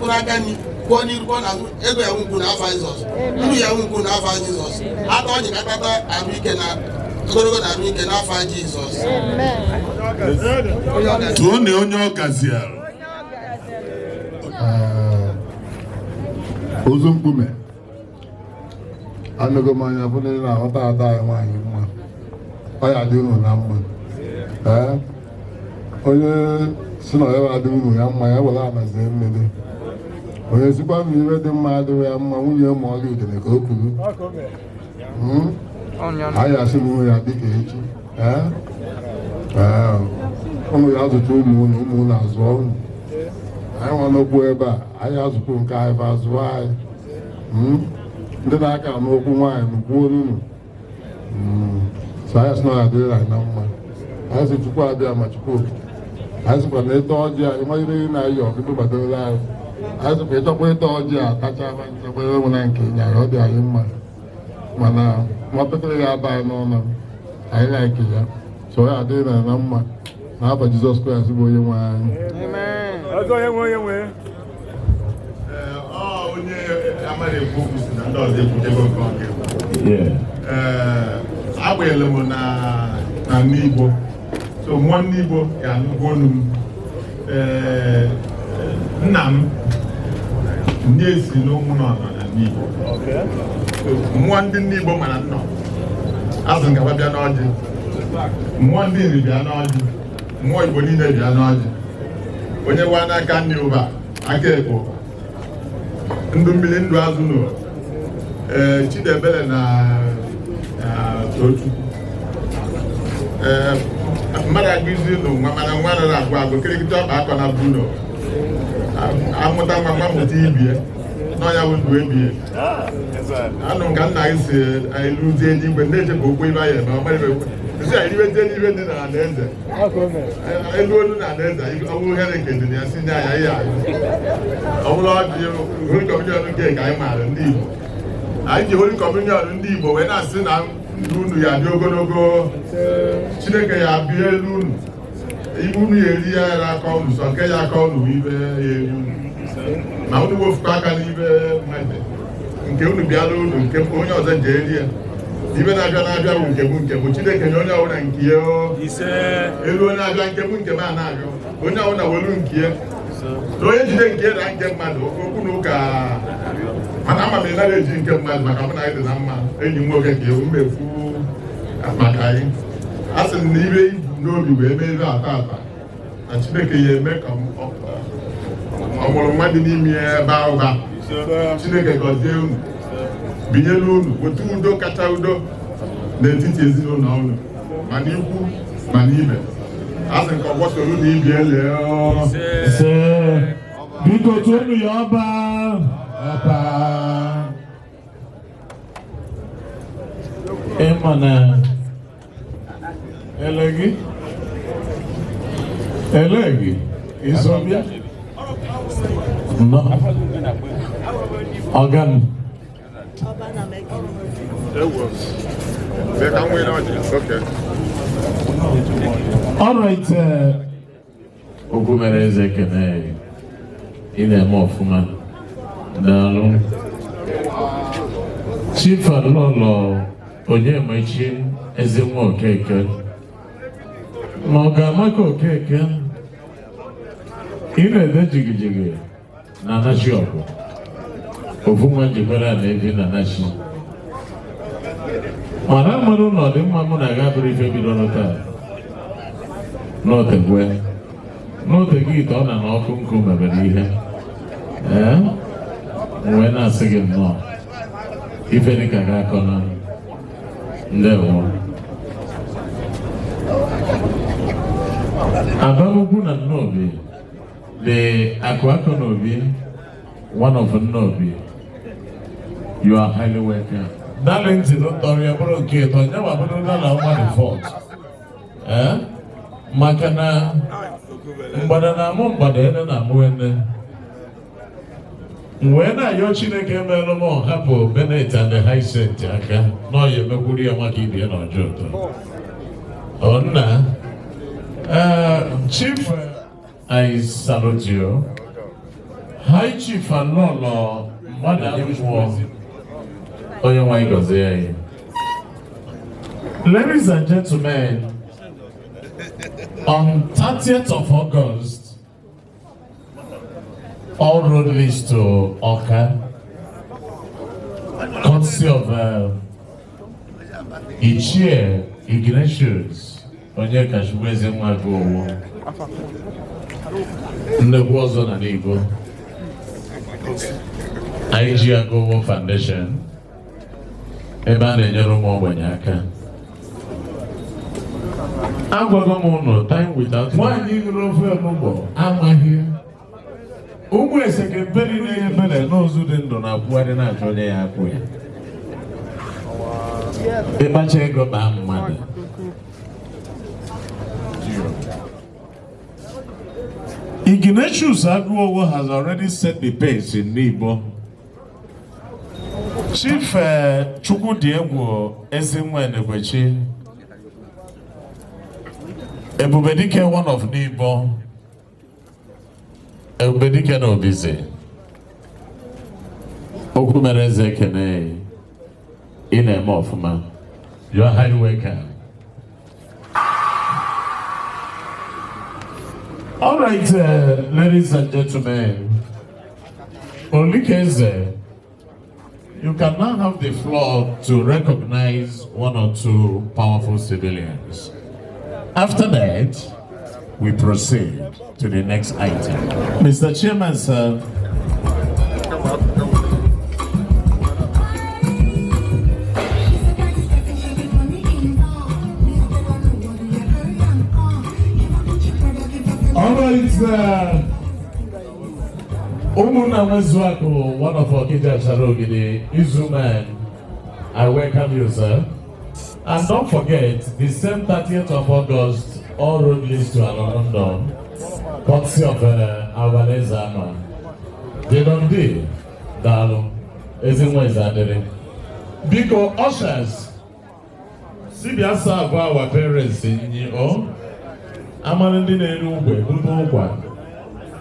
n'aka nri kpọọ n'iru kpọọ n'azụ ego ya nwụkwu n'afa Jizọs. Ndụ ya nwụkwu n'afa Jizọs. Atọ ọjị katata ahụike na ogologo na ahụike n'afa Jizọs. Tụọ na onye ọ gaziara. UZUMKPUME anụgo m anya bụ na aghọta ada anyị nwaanyị mma ọ ya dị unu na mma onye si na ya adị unu ya mma ya were anazie mmiri onye sikwa na ibe dị mma adịghị ya mma nwunye ma ọla udele ka o kwuru anyị asị na ụmụ ya dịka echi ụmụ ya azụta ụmụ unu azụọ unu anyị nwa n'okwu ebe a anyị azụkwu nke anyị bụ azụọ anyị ndị na-aka n'okwu nwaanyị n'ukwu unu so anyị sị na ọ adịrị anyị na mma anyị sị Chukwu abịa ma Chukwu okike anyị sịkwa na ịta ọjị anyị nwanyere ihe na-ayọ ọkụkụ gbadoro anyị anyị sịkwa ịchọkwa ịta ọjị a kacha aba nchekwa enwe na nke ịnyara ọ dị anyị mma mana nwapụtara ya aba anyị n'ọnụ anyị na-eke ya so ya adịrị anyị na mma n'afa Jizọs Kraịst bụ onye nwe anyị. Onye amaghị ekwu okwu si na ndị ọzọ ekwutego nke ọka agbanyere m na n'Igbo so mmụọ ndị Igbo ga-anụgwu olu m nna m ndị esi n'ụmụ nọ na n'Igbo mmụọ ndị Igbo mana nnọ azụ ngaba bịa n'ọjị mmụọ ndị nri bịa n'ọjị mmụọ Igbo niile bịa n'ọjị onye gwa n'aka nri ụba aka ekpo ndụ mmiri ndụ azụ nụ Chidiebere na Tochukwu mmadụ agụzi nụ nwa mana nwa nara agwụ kirikiti ọkpa akọ na Bruno amụta nwa mụta ibie n'ọnya bụ ndụ ebie anụ ka nna gị si eluzie eluigwe na-eche ka okwu ibe ya na ọmarịbe isi a iribezie n'ibe dị na alaeze elu olu na alaeze ọbụrụ ihe na-ekezi ya si nye anya ihe ahụ ọ bụrụ ọjị Holy Communion nke ka anyị maara ndị Igbo anyị ji Holy Communion ndị Igbo wee na-asị na ndụ unu ya dị ogologo Chineke ya bie elu unu ibe unu ya eri ya aka unu sọ nke ya aka unu ibe ya eri unu ma unu wefukwa aka n'ibe mmadụ nke unu bịala unu nke onye ọzọ ji eri ya ibe na-abịa bụ nke bụ Chineke nye onye ọbụla nke ya elu onye abịa nke m a na-abịa onye ọbụla welu nke ya na onye jide nke na nke mmadụ okwu na ụka mana ama m ị nara eji nke mmadụ maka mụ na anyị dị na mma enyi m nwoke nke mmefu maka anyị a sị m na ibe ibu n'obi wee mee ebe ata na Chineke ya eme ka ọ mụrụ mmadụ n'ime ebe ụba Chineke gọzie unu binyere unu weta udo kacha udo n'etiti ezinụlọ unu ma n'ikwu ma n'ibe a sị nke ọgbọ soro na ibi ele biko tụọnụ ya ọba ịma na ele gị ịsọbịa ọgan all right okwu mere eze kene ị na-eme ọfụma daalụ Chief Alolo onye mechi eze nwa Okeke ma ọ ga-amaka Okeke ị na-ede jigijigi na anachi ọgwụ ofu nwa njikọrọ na ebi na anachi mana mmadụ na ọdịmma mụ na ga bụrụ ife bidoro taa n'ote gị ite ọ na n'ọkụ nkụ mebere ihe wee na-asị gị nnọọ ife dịka ga-akọ na ndewo Abamugwu na Nnobi the Akuyinwataegwu Nnobi one of Nnobi you are highly welcome. Darling, don't worry about it. Don't you want to know the fault? Makana, mbadana mo mbadena na mwene. Mwena yo Chineke melo mo hapo Bennett and the high set aka no ye mekuri ya maki bi na ojoto. Onna Chief, I salute you. High Chief Alolo Madam. Ladies and gentlemen, on 30th of August, all road leads to Oka, courtesy of Ichie Ignatius, onye kashweze Nwobu, Gbooza na Igbo, IG Aguoha Foundation, ebe a na-enyere ụmụ ogbenye aka. Agwago m ụnụ time without nwaanyị gụrụ ofe onugbo amaghị ụmụ esekemberi na-enye ebere n'ozu dị ndụ na-akwụgharị na-achọ onye ya akwụ ya ịkpacha ego baa mmadụ. Ignatius Aguoha has already set the pace in Igbo. Chief Chukwudiegwu Ezinwenegwechi Ebubedike one of Igbo Ebubedike na Obize okwu mere eze ekene ị na-eme ọfụma You are highly welcome. All right, ladies and gentlemen, Olikeze, you can now have the floor to recognize one or two powerful civilians. After that, we proceed to the next item. Mr. Chairman, sir. All right, Umuna Mezwako, one of our Okija Charogide, Izuman, I welcome you, sir. And don't forget, the same 30th of August, all road leads to London, courtesy of Avalezano. They don't do, Dalo, Ezimwe Zadere. Because ushers, Sibiasa of our parents in you. Amalinde na-elu ugwe bute ụkwa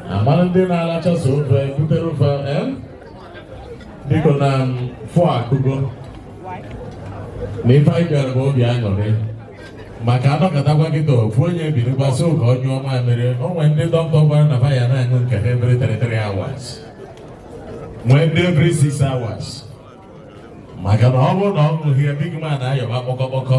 amalinde na-alacha so ofe butere ofe biko na fụ akụgo na ife anyị bịara bụ obi aṅụrị maka anọkọtakwa kịta ofu onye biri gbasa oge onye ọma mere o nwee ndị dọkịta gwara na ya na-aṅụ nke ha every 33 hours nwee ndị every 6 hours maka na ọ bụrụ na ọ ṅụghị ya big man ayọba kpọkọkpọkọ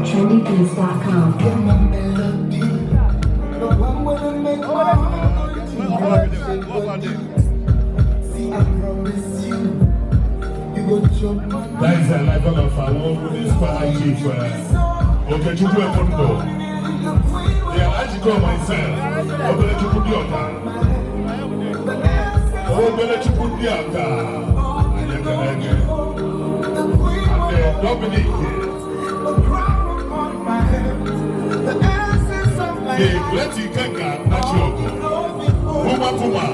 trendybeats.com. That is a level of our chief Tochukwu. Yeah, I just go myself. I'm going to put you on that. I'm going to put you on that. And Dominic. Let's see, Kanga, Nachogo. Puma.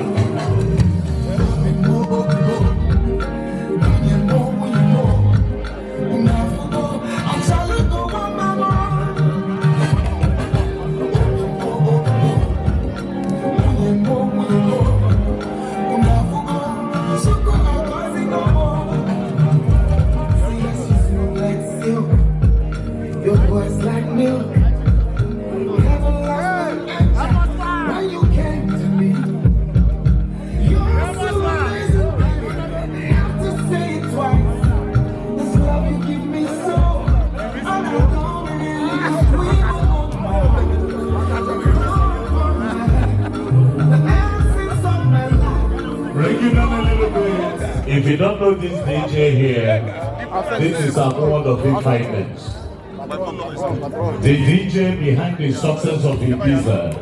If you don't know this DJ here, this is an award of fineness. The DJ behind the success of Ibiza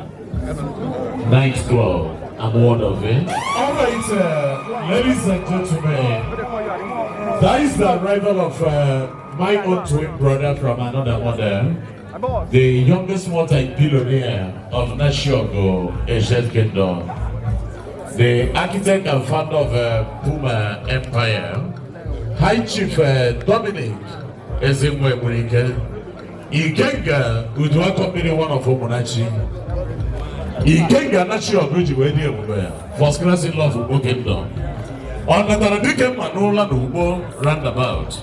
nightclub, award of it. All right, ladies and gentlemen, that is the arrival of my own twin brother from another mother, the youngest multi-billionaire of Nashogo, Asian Kingdom. The architect and founder of Puma Empire, High Chief Dominic Ezimwe Ikenga Udwa Company, one of Omunachi. Ikenga National Bridge, first class in love of Kingdom. On the Taradike Manola Nubo roundabout,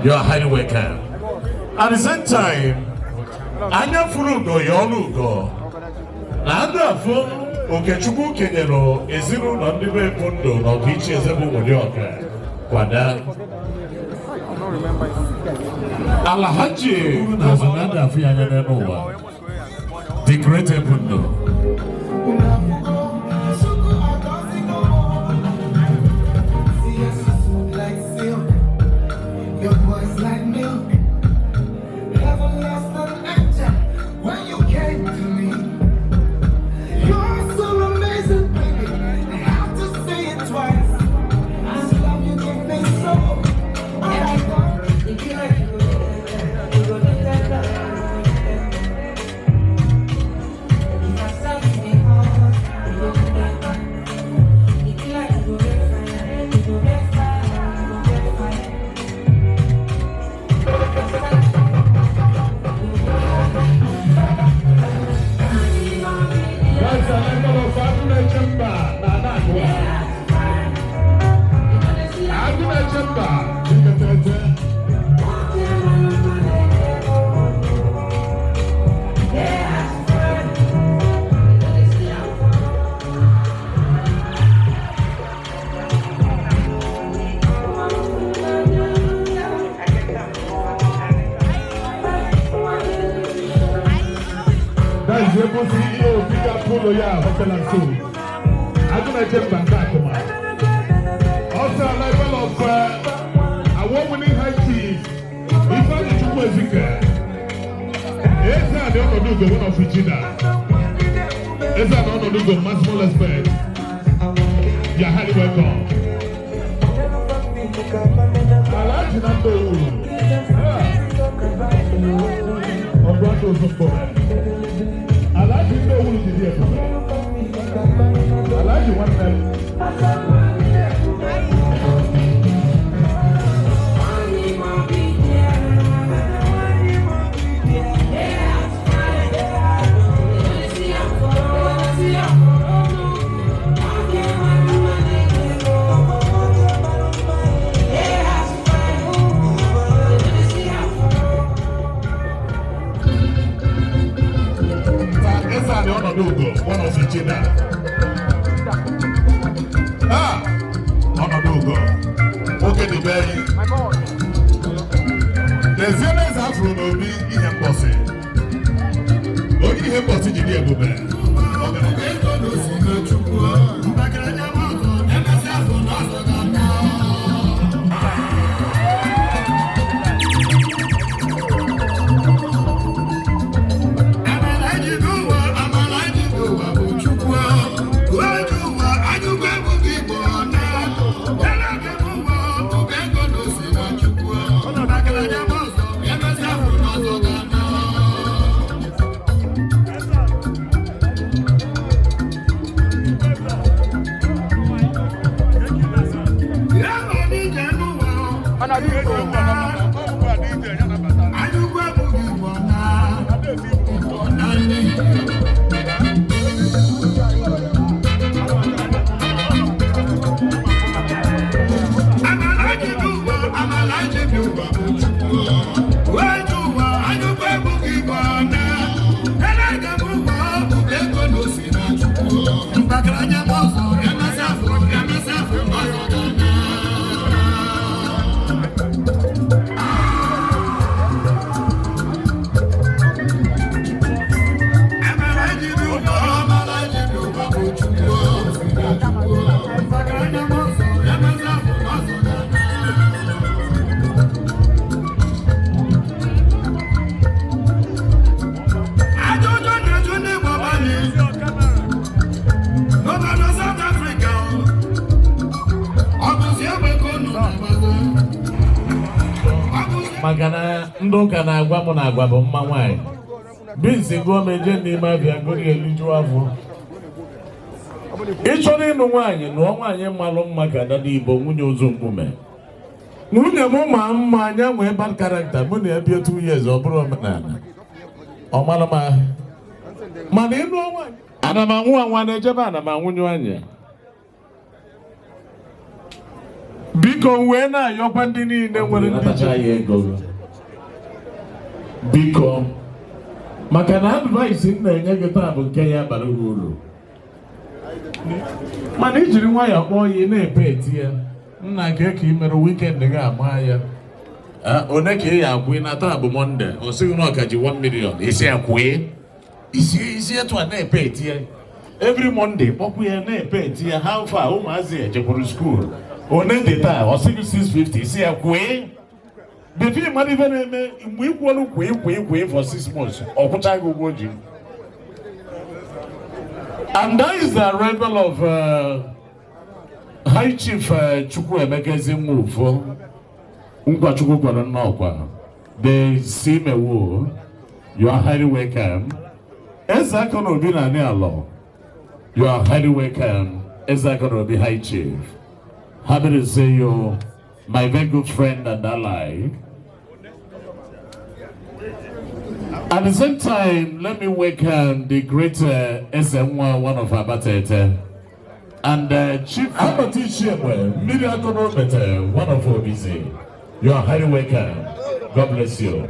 you are highly welcome. At the same time, Anya Furugo, Yolugo, Nanda Fun. Okechukwu kenyero ezinụlọ ndị be Pondo na ọkaichi Ezebo Nwodioka kwada Alhaji na azụnada afọ ya anya n'ụwa the great Pondo. That's the CEO, Villa Park Amuwo Odofine. I'm going to check back, man. Also, a level of a woman in high chief. If I need to work, yes, I don't know the one of Virginia. Yes, I don't know the maximum respect. You're highly welcome. I like to know. I'm going to support. I like to know who is here. I like you one time. One of each other. Okay, the berry. The zealous afro will be in a posse. Only him posse Chidiebere. Magana ndo kana agwa mo na agwa bo mma nwanyị binsi go meje n'ime abịa gori eliju afọ ịchọrọ ịnụ nwanyị nụọ nwanyị mmalụ mma ka dada Igbo nwunye UZUMKPUME nwunye m ma mma anya nwee bad character mụ na ebe 2 years ọ bụrụ omenala ọ mara ma mana ịnụ nwanyị ana m anwụ anwa na-ejebe ana m anwụnye nwanyị biko wee na-ayọkwa ndị niile nwere ndị ya ego biko maka na advice m na-enye gị taa bụ nke ya bara uru mana ijiri nwayọọ kpọọ ya na-epe eti ya nna ka ị mere weekend gị ama ya one ka ị ya akwụ na taa bụ Monday o sighị na ọka ji 1 million isi akwụe isi etu a na-epe eti ya every Monday kpọkwu ya na-epe eti ya how far ụmụazị ejekwuru school one dị taa ọ sịghị 650 isi ya kwee befi mmadụ ife na-eme mgbe ikwuolu kwee for 6 months ọ kwụcha gị ụgwọ ji. And that is the arrival of High Chief Chukwuemeka Nwkoye gwara nnọọkwa the C.E.O. You are highly welcome. Ezakon Obi na Nialo, you are highly welcome. Ezakon Obi High Chief. Happy to say you, my very good friend and ally. At the same time, let me welcome the great SM1, one of our batete, And Chief Abati Shemwe, Miracle one of our busy. You are highly welcome. God bless you.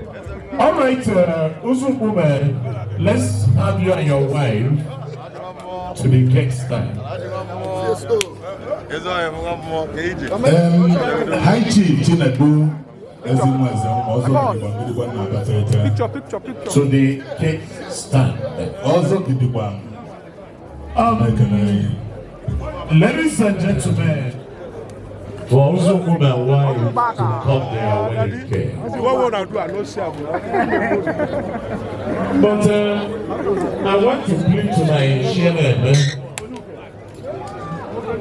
All right, UZUMKPUME, let's have you and your wife to the cake stand. Hi Chief Chinedu. Picture. To the cake stand. Also the one. Ladies and gentlemen, for UZUMKPUME and wife to come there when it came. But I want to plead to my chairman.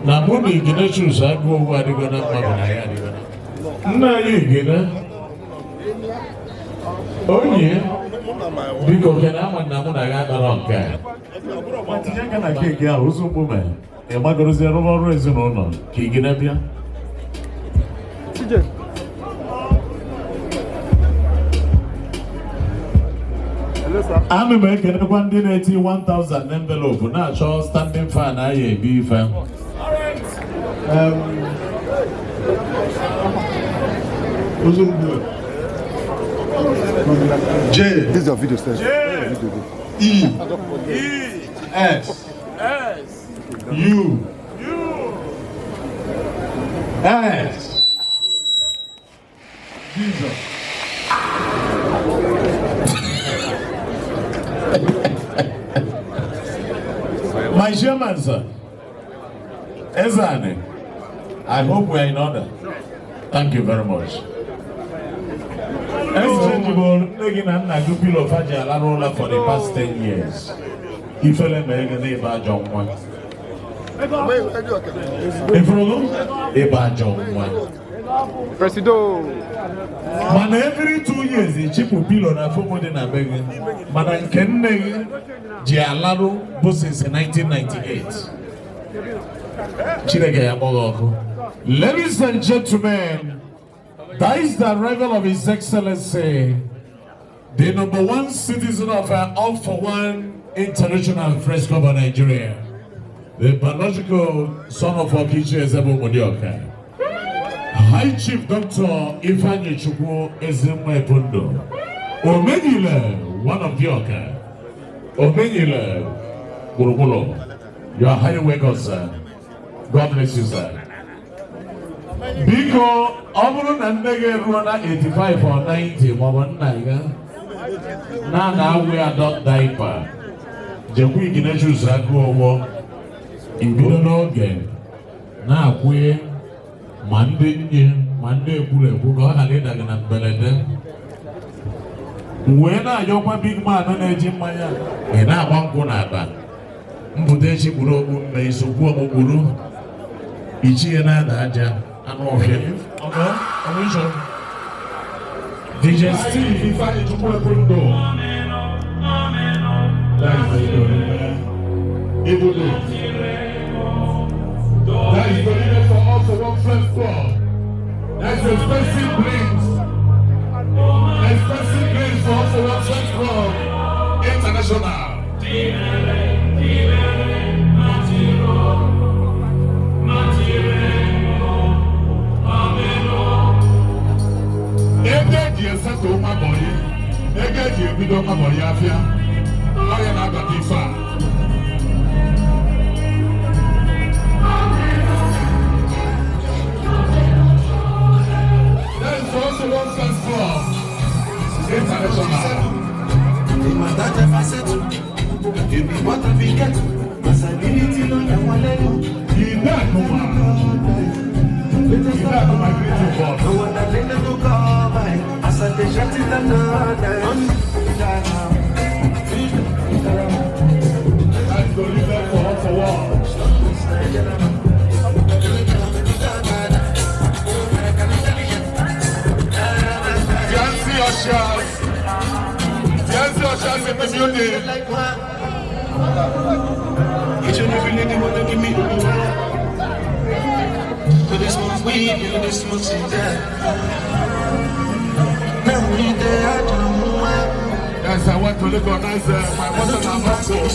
Now, when the dignitaries Aguoha, they're going to oh yeah, because when I'm on Johnkay. But you can get UZUMKPUME. Am I going to say over reason or not? Kiginabia. I'm making 1,000 envelope. Now, show standing fan. I be fan. J. This is your video stage. E. S. U. S. Jesus. My chairman, sir. Ezane, I hope we are in order. Thank you very much. Exchangeable, taking an Agulu Faja for the past 10 years. If you let me neighbor Johnkay. Presido. Man, every 2 years, the chip will be on a phone than a begging. Man, I can make Gialaro since 1998. Ladies and gentlemen, that is the arrival of His Excellency, the #1 citizen of All for One International Friends Club of Nigeria, the biological son of Okika, High Chief Dr. Tochukwu Ezimwepundo, Omenile, one of Dioka, Omenile, Burubulo. You are highly welcome, sir. God bless you, sir. Because Oburu Nandege Rwanda 85 or 90, Mama Naga. Now we are not diaper. Jekwi Ginesu Aguoha. In Bidono again. Now we Monday Kule, who got a little than Belede. When I young big man on a gym, and I want Gonaba. Mbudeshi Guru, Mesuku Guru, Ichiana Daja, and Rohim. Okay, I'm sure. DJ Steve, if I need to put a window. That is the leader for us to one friends club. That's expensive drinks. Expensive drinks for us to one friends club. International. Egeji eseto maboyi, egeji ebido maboyi afia, oye na gatifa. There is also one friends club, international. Yes, I want to recognize my mother and my uncle.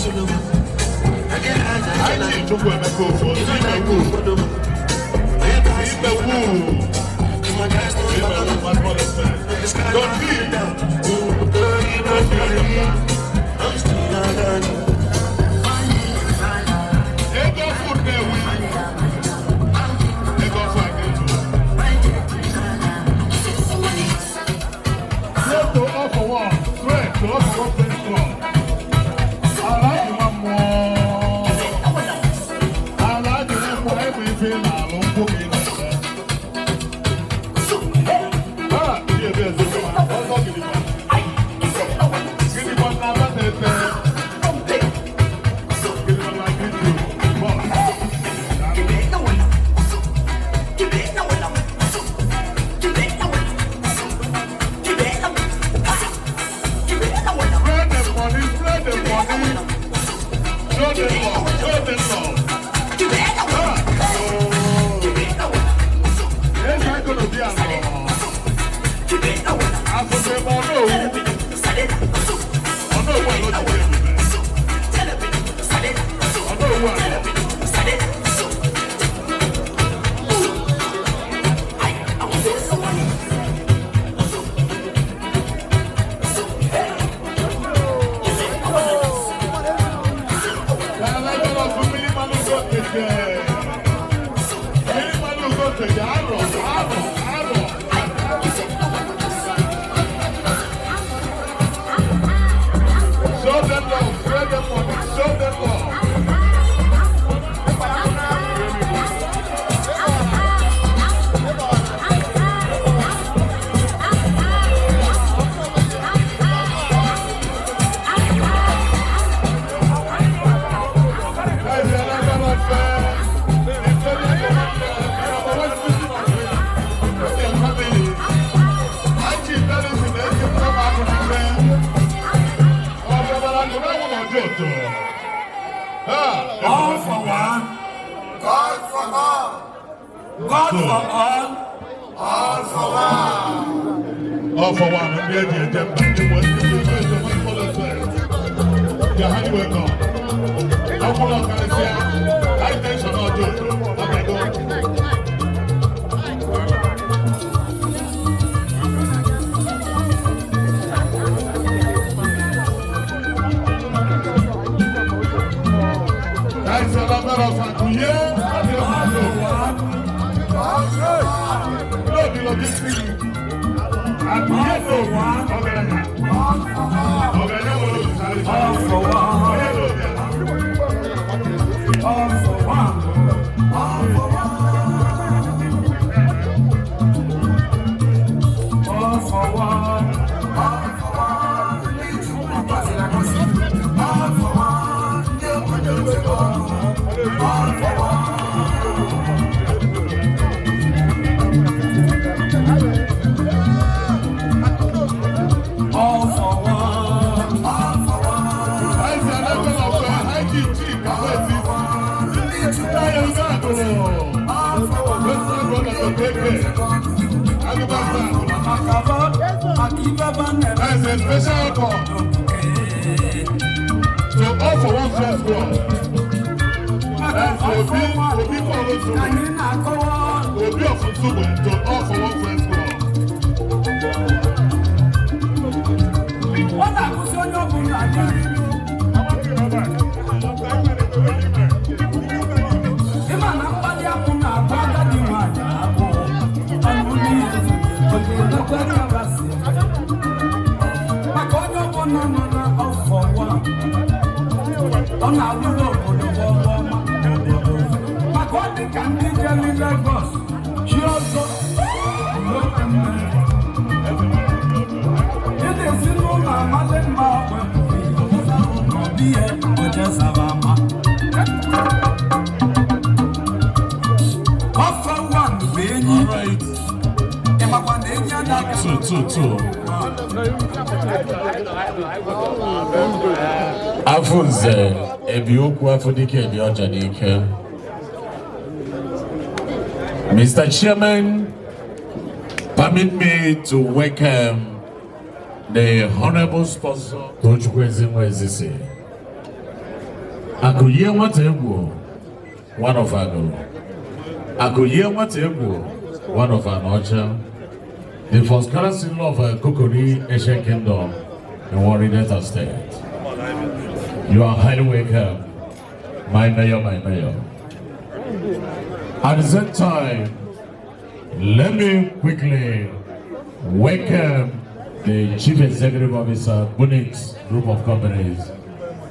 Afunze ebiokwu afudike ebiojanike. Mr. Chairman, permit me to welcome the Honorable Sponsor Tochukwu Ezisi. Akuyinwataegwu, one of Agulu. Akuyinwataegwu, one of Anocha. The first cousin-in-law of Kokori, Asian Kingdom, in Ire-akari State. You are highly welcome, my mayor, my mayor. At the same time, let me quickly welcome the Chief Executive Officer, Bunix Group of Companies,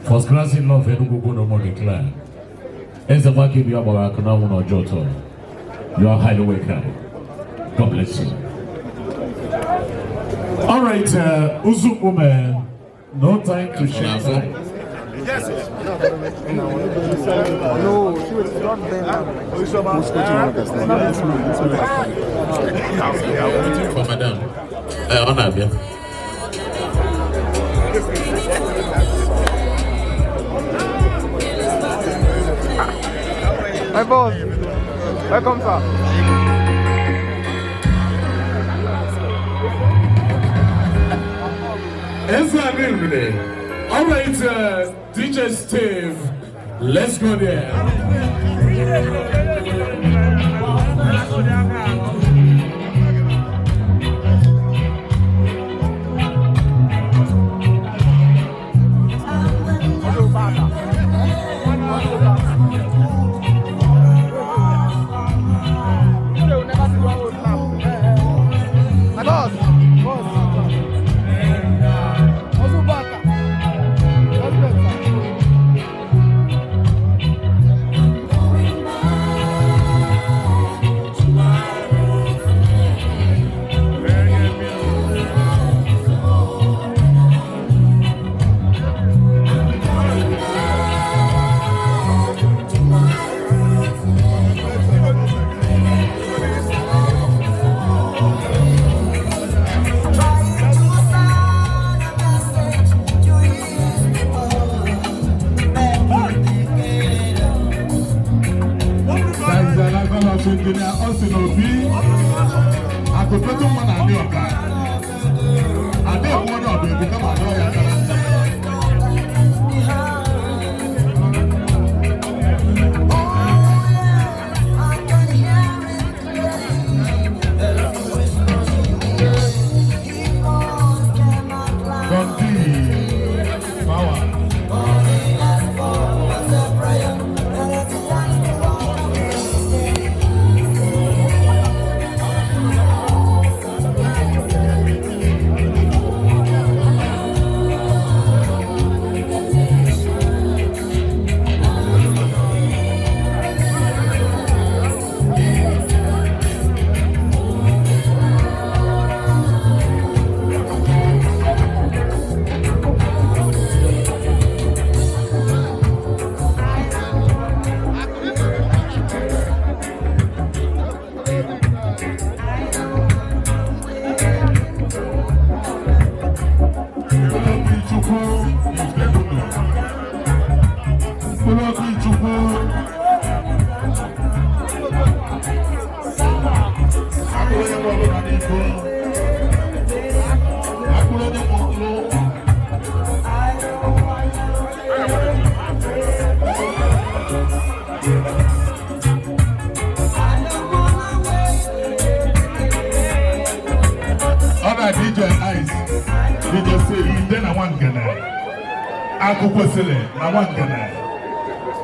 first class in law, Enugu no more declare. Ezamaki Biabara Kunamuno Joto. You are highly welcome. God bless you. All right, UZUMKPUME, no time to share. Yes. No, she was not there. For Madam. Honor, yeah. My boss, welcome, sir. All right, DJ Steve, let's go there.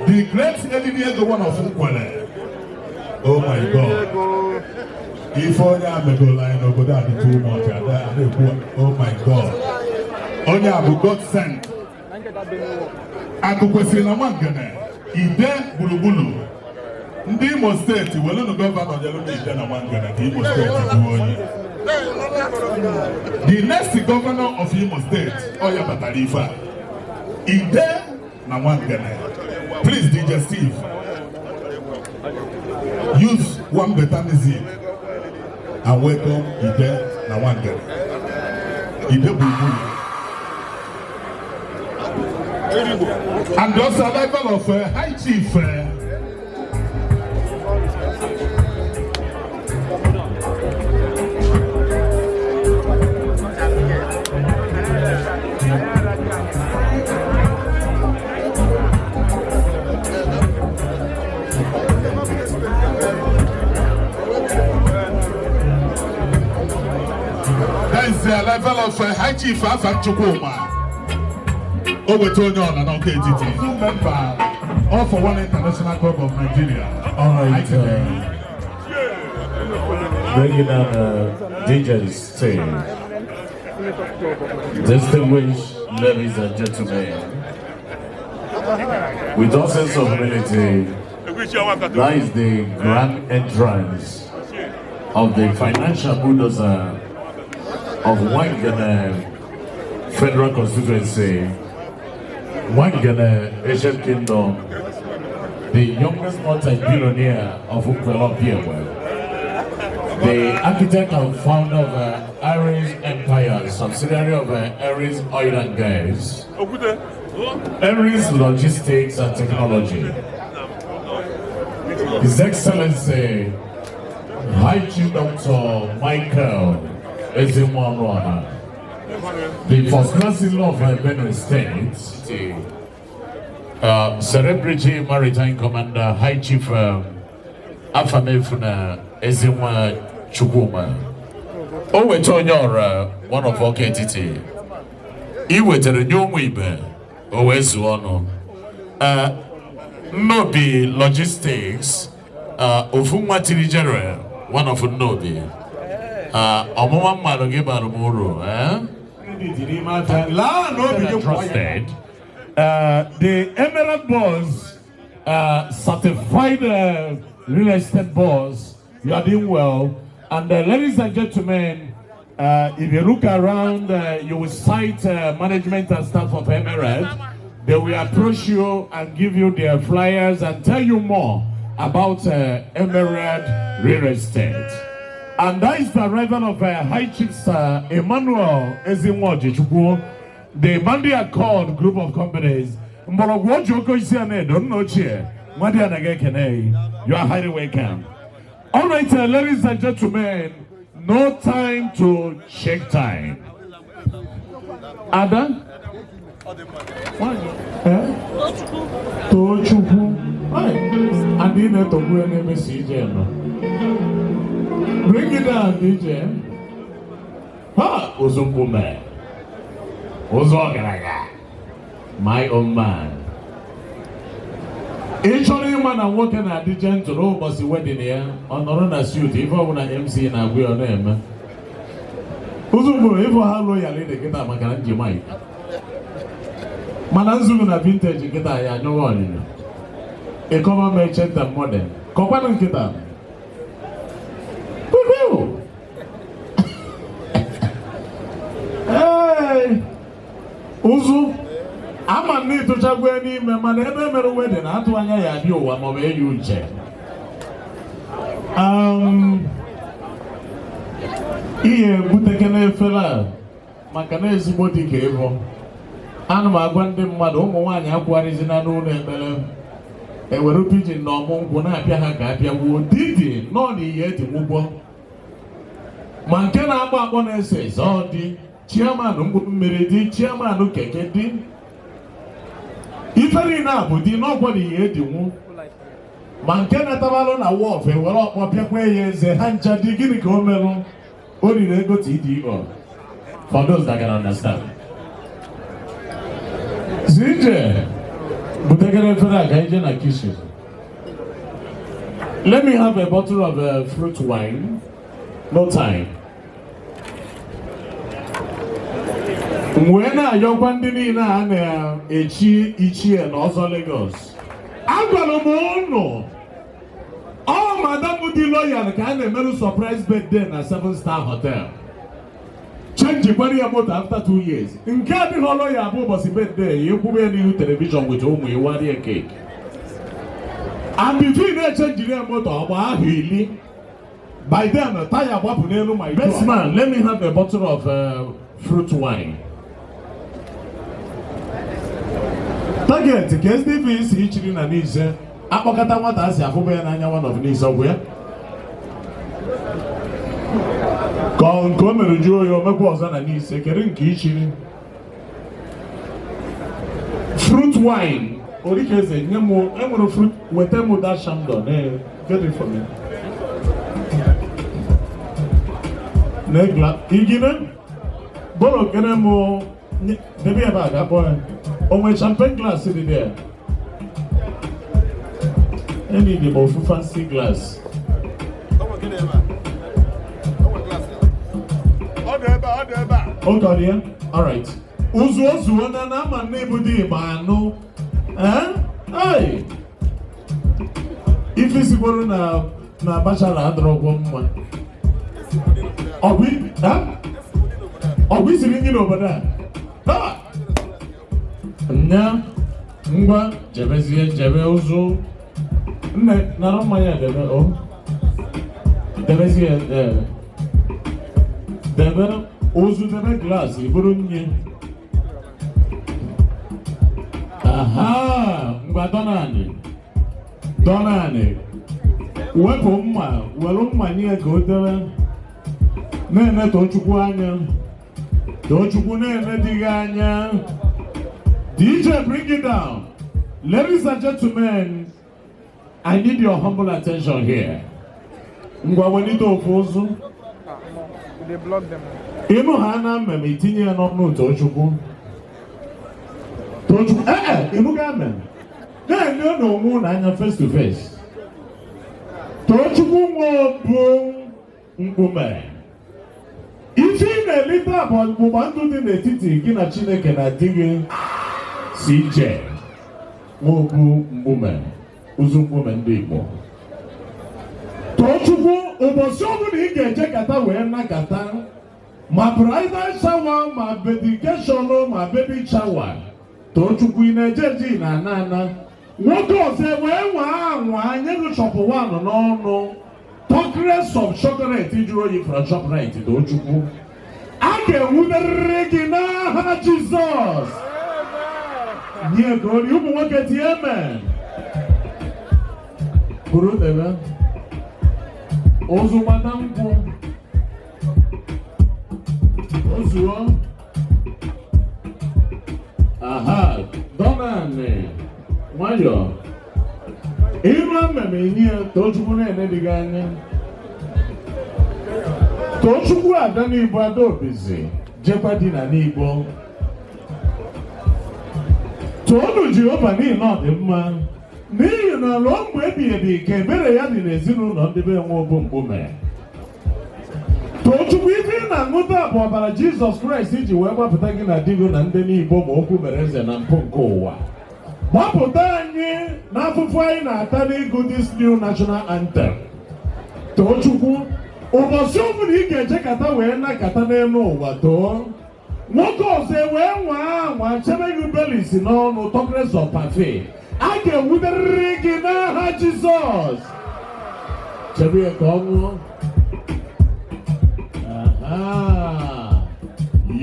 The great Emelie, the one of Nwkoye. Oh my God. If only I'm a good line over there, be too much. Oh my God. Only Abu God sent. Akukwesile na Nwangene. Ide bulubulu. Ndị Imo State, wele no governor jelo ide na Nwangene. The Imo State do onye. The next governor of Imo State, Oya Batarifa. Ide na Nwangene. Please, DJ Steve, use one better music and welcome Ide na Nwangene. Ide bulubulu. And also arrival of High Chief That is the level of High Chief Chukwuma. Over to Nyon and OKTT. Two member all for one international club of Nigeria. All right. Bringing down DJ's team. Distinguished ladies and gentlemen, with all sense of humility, that is the grand entrance of the financial bulldozer of Nwkoye Federal Constituency, Nwkoye Asian Kingdom, the youngest multi-billionaire of UZUMKPUME, the architect and founder of Aries Empire, subsidiary of Aries Oil and Gas, Aries Logistics and Technology, His Excellency High Chief Dr. Michael Ezimwanwa, the first class in-law of Benue State, the Celebrity Maritime Commander High Chief Afamefuna Ezimwa Chukwuma. Owetonyora, one of OKTT. Iwetere Nyomwibe, Owezuono. Nobi Logistics, Ofumwa Tirijere, one of Nobi. Omoma Malogeba Rumuru, trusted. The Emerald Boss, certified real estate boss, you are doing well. And ladies and gentlemen, if you look around, you will sight management and staff of Emerald. They will approach you and give you their flyers and tell you more about Emerald Real Estate. And that is the arrival of High Chief Emmanuel Ezimwa, the Mandi Accord group of companies. You are highly welcome. All right, ladies and gentlemen, no time to shake time. Ada? Tochukwu. And you know to go and MCJ. Bring it down, DJ. Ha! UZUMKPUME. Uzogaraga. My own man. Actually, man, I'm working at the gentle was the wedding here on a suit. If I want to MC and I will on him. UZUMKPUME, if I have loyalty, they get a Makanji mic. Mananzulu na vintage get a no one. A common merchant and modern. Companion get up. Hey! Uzu! I'm a need to check when he may never wedding. I to anya you am of a huge. Here, Butekene fella, Macanese body cave. And my grandmother, one aquaris in a noon and belem. A were pigeon no monk when I appear would did not yet Nwobu. Mankena Abba says, oh, the chairman who married chairman who kekedi. If I did nobody heard you. Mankena Tavalon a wolf, and well, what people is a hancha digging comelo. Only they go to EDO. For those that can understand. Zije, but I get for that guy, I kiss you. Let me have a bottle of fruit wine. No time. When I young bandini na Ichi and also Lagos. Agulu. Oh, Madame Mudi lawyer can a very surprise birthday in a 7-star hotel. Change your body about after 2 years. In Cabin lawyer was a birthday, you could wear new television with whom you want a cake. And between that change your motor, really. By then, a tire wapun my best man. Let me have a bottle of fruit wine. Target, KSDP is reaching an easy. Apokata what as ya fube na one of these somewhere. Come and enjoy your mekwas na ni sekerin kichiri. Fruit wine. Orikeze nyemo fruit wetemo that shamdon. Get it for me. Negla igine Bolo Kenemo, maybe about that boy. On my champagne glass sitting there. Any the most fancy glass. Oh God, yeah. All right. Uzu na na ma nebudi ma no. Hey. If isi boro na bachelor adrogwo mma. Obi, Obi siri nyi obodo a. Ha. Nya ngwa jebezie jebe uzu. Nne na mmanya debe o. Debezie debe uzu debe glass iburu nye. Aha, ngwa donani. Wepụ mma, welu mmanya ka o debe. Na-eme Tochukwu anya. Tochukwu na-eme dịghị anya. DJ, bring it down. Ladies and gentlemen, I need your humble attention here. Ngwa welite ofu ozu. They block them. Ịnụ ha na mmemme itinye ya n'ọnụ Tochukwu. Tochukwu, ịnụ ga mmemme. Na-enye n'onwe na anya face to face. Tochukwu Nwokpumere. Ife ị na-elite bụ ọgbụgba ndụ dị n'etiti gị na Chineke na di gị si iche. Nwokpumere, UZUMKPUME ndị Igbo. Tochukwu, ụbọchị ọbụla ị ga-eje kata wee nakata ma bridal shower ma dedication ma baby shower. Tochukwu ị na-eje na ana. Nwoke ọzọ wee nwa nye gị shop 1 n'ọnụ. Talkrest of chocolate jụrụ oyi from Shoprite Tochukwu. A ga-ewumerịrị gị n'aha Jizọs. Nye ka ori ụmụ nwoke tie amen. Buru debe. Ozu gbata nkwụ. Ozuo. Aha, Donani. Nwayọ. Ịma mmemme ihe Tochukwu na-enebighị anya. Tochukwu ada n'Igbo adaobizi jekwa di na n'Igbo. Toonu Jehova n'ihi na ọ dị mma. N'ihi na ruo mgbe ebighị ebi ka ebere ya dị n'ezinụlọ ndị be UZUMKPUME. Tochukwu ife ị na-aṅụta bụ ọbara Jizọs Kraịst iji wee gbapụta gị na di gị na ndị n'Igbo ma okwu mere eze na mpụ nke ụwa. Gbapụta anyị n'afụfụ anyị na-ata n'ịgụ this new national anthem. Tochukwu, ụbọchị ọbụla ị ga-eje kata wee nakata n'elu ụwa too. Nwoke ọzọ wee nwa chebe gị belisi n'ọnụ Talkrest of Parfait. A ga-ewuderịrị gị n'aha Jizọs. Chebe ya ka ọ nwụọ.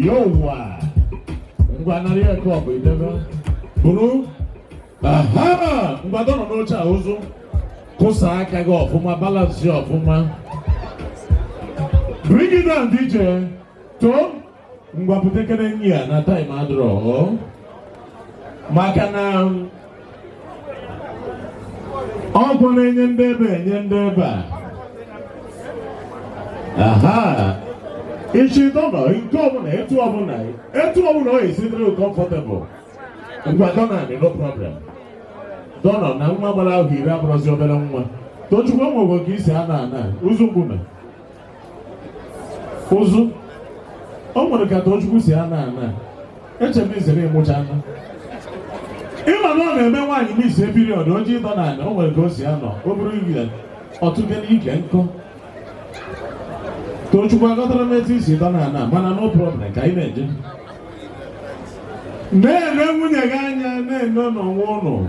Yowa. Ngwa narị ya ka ọ bụ idebe. Bụrụ. Mgbado nọ n'oche a ụzụ. Kụsa aka gị ọfụma, balance ya ọfụma. Bring it down, DJ. Too. Ngwa butekere nyi ya na time adịrọ. Maka na ọgwụ na-enye ndị ebe enye ndị ebe a. Aha. Ichi dọnọ nke ọbụla etu ọbụla ọ esidiri comfortable. Ngwa Donani, no problem. Donọ na nwa gbara ahụ iri abụrụzi obere nwa. Tochukwu nwego ka isi ana UZUMKPUME. Ụzụ. O nwere ka Tochukwu si ana. Echebe izere ịmụcha ana. Ịma na ọ na-eme nwaanyị n'ise period oji Donani, o nwere ka o si anọ. O bụrụ ihe ọtụtụ ike nkụ. Tochukwu agọtara m etu isi Donani, mana no problem ka anyị na-eje. Na-ele nwunye gị anya na-ene n'onwe ụnụ.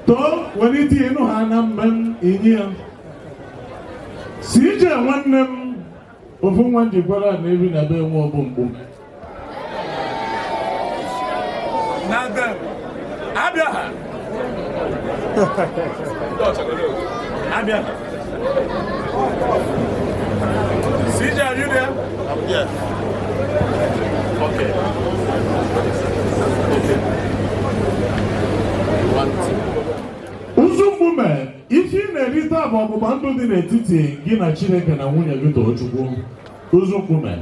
Too welite ịnụ ha na mmemme inye ya. Si ije nwanne m ofu nwa njikwara na ebi na be UZUMKPUME. Abịa ha. CJ, are you there? Yes. Okay. UZUMKPUME, ife ị na-erite bụ ọgbụgba ndụ dị n'etiti gị na Chineke na nwunye gị Tochukwu. UZUMKPUME,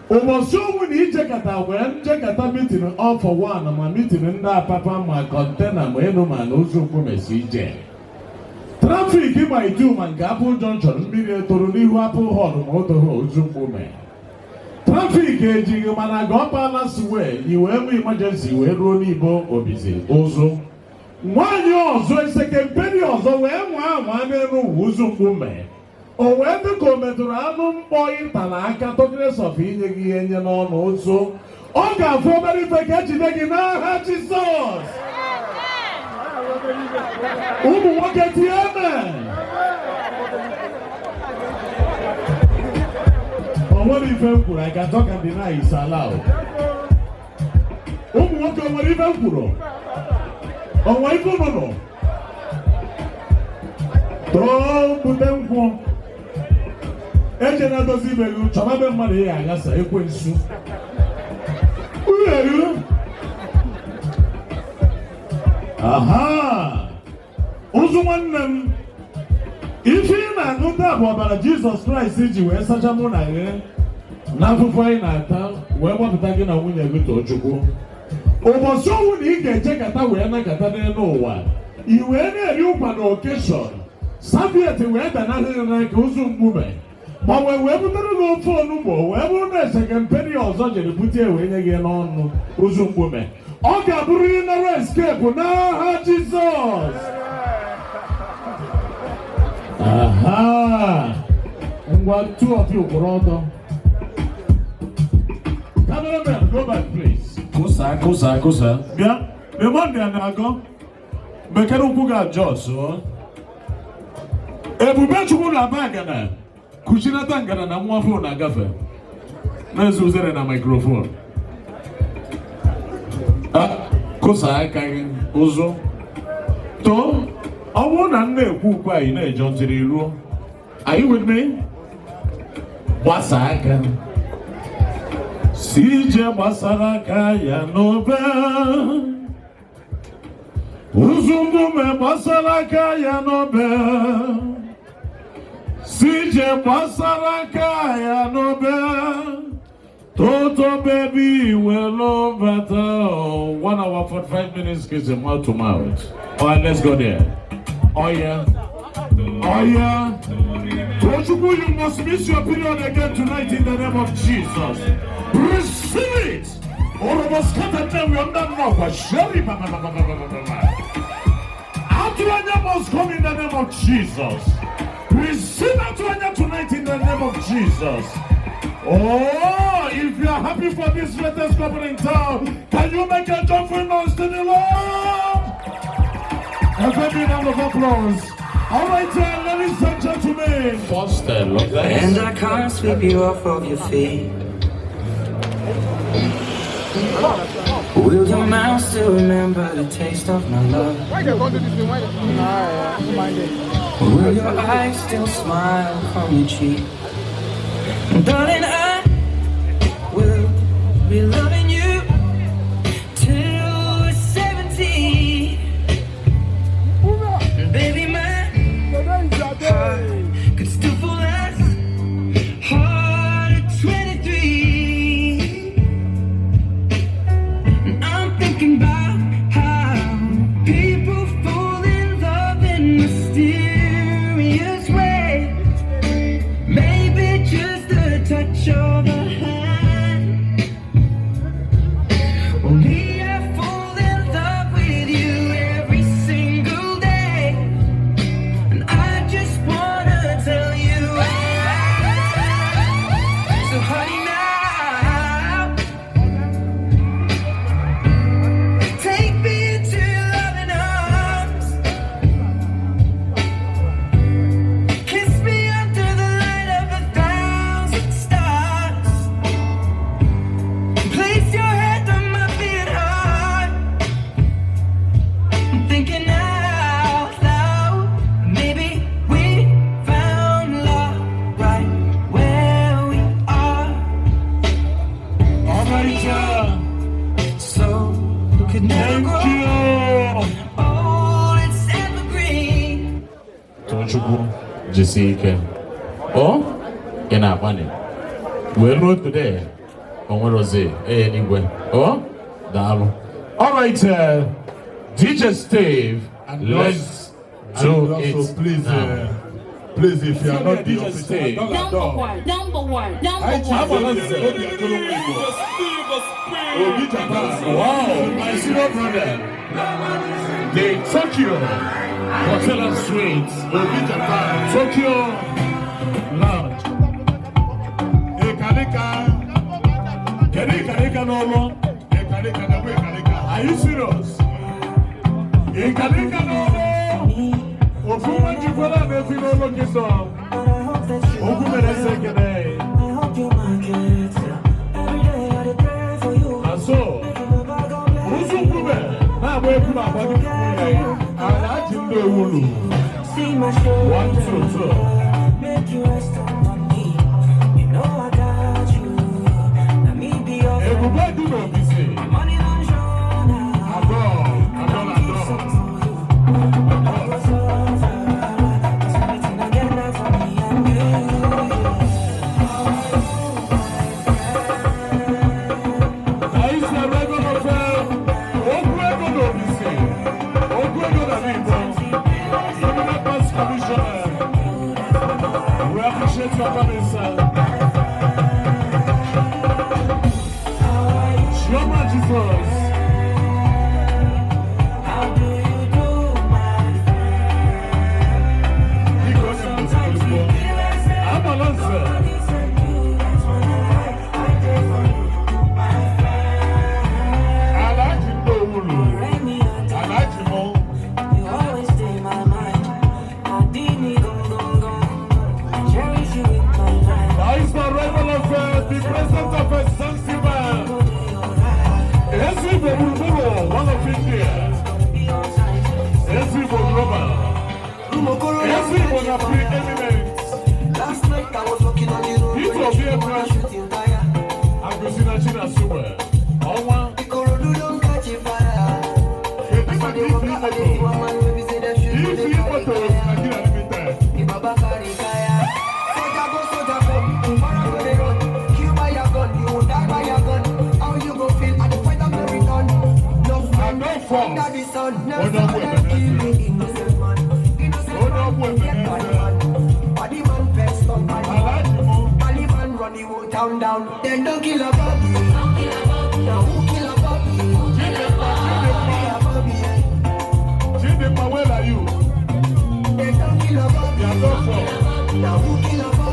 ụbọchị owu na ijekata wee njekata meeting all for one ma meeting ndị apapa ma kọntena ma enu ma na UZUMKPUME si ije trafik ịgba itu ma nke Apple Junction mmiri etoro n'ihu Apple Hall ma o toho UZUMKPUME trafik ejighị mana gọpala siwe iwe eme emergency wee ruo n'ibo Obizi ụzụ nwaanyị ọzọ esekemperi ọzọ wee nwa n'elu UZUMKPUME o wee dị ka o metụrụ anụ mkpọ ịtala aka tokres of inye gị ihe nye n'ọnụ ụzụ ọ ga-afụ obere ife ka ejide gị n'aha Jizọs. Ụmụ nwoke tie amen. O nwere ife m kwuru, I can talk and deny is allowed. Ụmụ nwoke o nwere ife m kwuru? O nwere ife ụnụnụ? Too mbute nkwụ eje na-edozi ibe gị chọba be mmadụ ihe agasa ekwensu uheru. Aha ụzụ nwanne m ife ị na-aṅụ taa bụ ọbara Jizọs Kraịst ji wee sacha mụ na gị na afụfụ anyị na-ata wee gbapụta gị na nwunye gị Tochukwu. Ụbọchị owu na ị ga-ejekata wee nakata n'elu ụwa i wee na-eri ụkwa na okeshọn Sabiet wee danahịrị n'aka UZUMKPUME ma wee butere gị ofe onugbo wee bụrụ na esekemperi ọzọ jere bute wee nye gị n'ọnụ UZUMKPUME ọ ga-abụrụ ihe nara eskepu n'aha Jizọs. Aha ngwa two of you kwụrụ ọtọ. Cameraman, go back please. Kụsa bịa Raymond ya na-agọ bekere ụkwụ ga-ajọ ọsọ Ebube Chukwu na-aba ngana kuchinata ngana na nwa afọ na-agafe na-ezu uzere na microphone. Kụsa aka gị ụzụ too ọ bụrụ na m na-ekwu ukwu anyị na-eje ntiri ruo. Are you with me? Gbasa aka si ije gbasara aka ya n'obe UZUMKPUME gbasara aka ya n'obe CJ gbasara ya n'obe Toto baby will over 1 hour 45 minutes kiss him mouth to mouth. Alright, let's go there. Oh yeah. Tochukwu, you must miss your period again tonight in the name of Jesus. Receive it. All of us scattered them, we are not know. Surely, Atuanya must come in the name of Jesus. Receive Atuanya tonight in the name of Jesus. Oh, if you are happy for this latest couple in town, can you make a joyful noise to the Lord? A very round of applause. All right, ladies and gentlemen. And I can't sweep you off of your feet. Will your mouth still remember the taste of my love? Will your eyes still smile from your cheek? Darling, I will be loving you till we're 70. Baby, my heart could still fall as hard at 23. And I'm thinking about how people fall in love in mysterious ways. Maybe just a touch of a hand. Well, me, I fall in love with you every single day. And I just wanna tell you so honey now, take me into your loving arms. Kiss me under the light of 1,000 stars. Place your head on my beating heart. I'm thinking out loud, maybe we found love right where we are. All right, So could never grow old, it's evergreen. Tochukwu, Jisike. Oh, in our money. We'll know today. Anyway. Oh, Dalo. All right, DJ Steve, and let's do it. Please, please, if you are not the official, Number one. Wow, my senior brother, the Tokyo Hotel and Suites, Tokyo Lounge. Are you serious? So, UZUMKPUME, now we're going to see my show. 1, 2, 2. Make you rest on me. You know I got you. Let me be your friend. Everybody do not be saying. Money don't show now. Adore. Last night I was walking on the road. Don't catch fire. Down, then don't kill a baby. Now who kill a baby? Chidiebere, where are you? Then don't kill a baby. Now who kill a baby?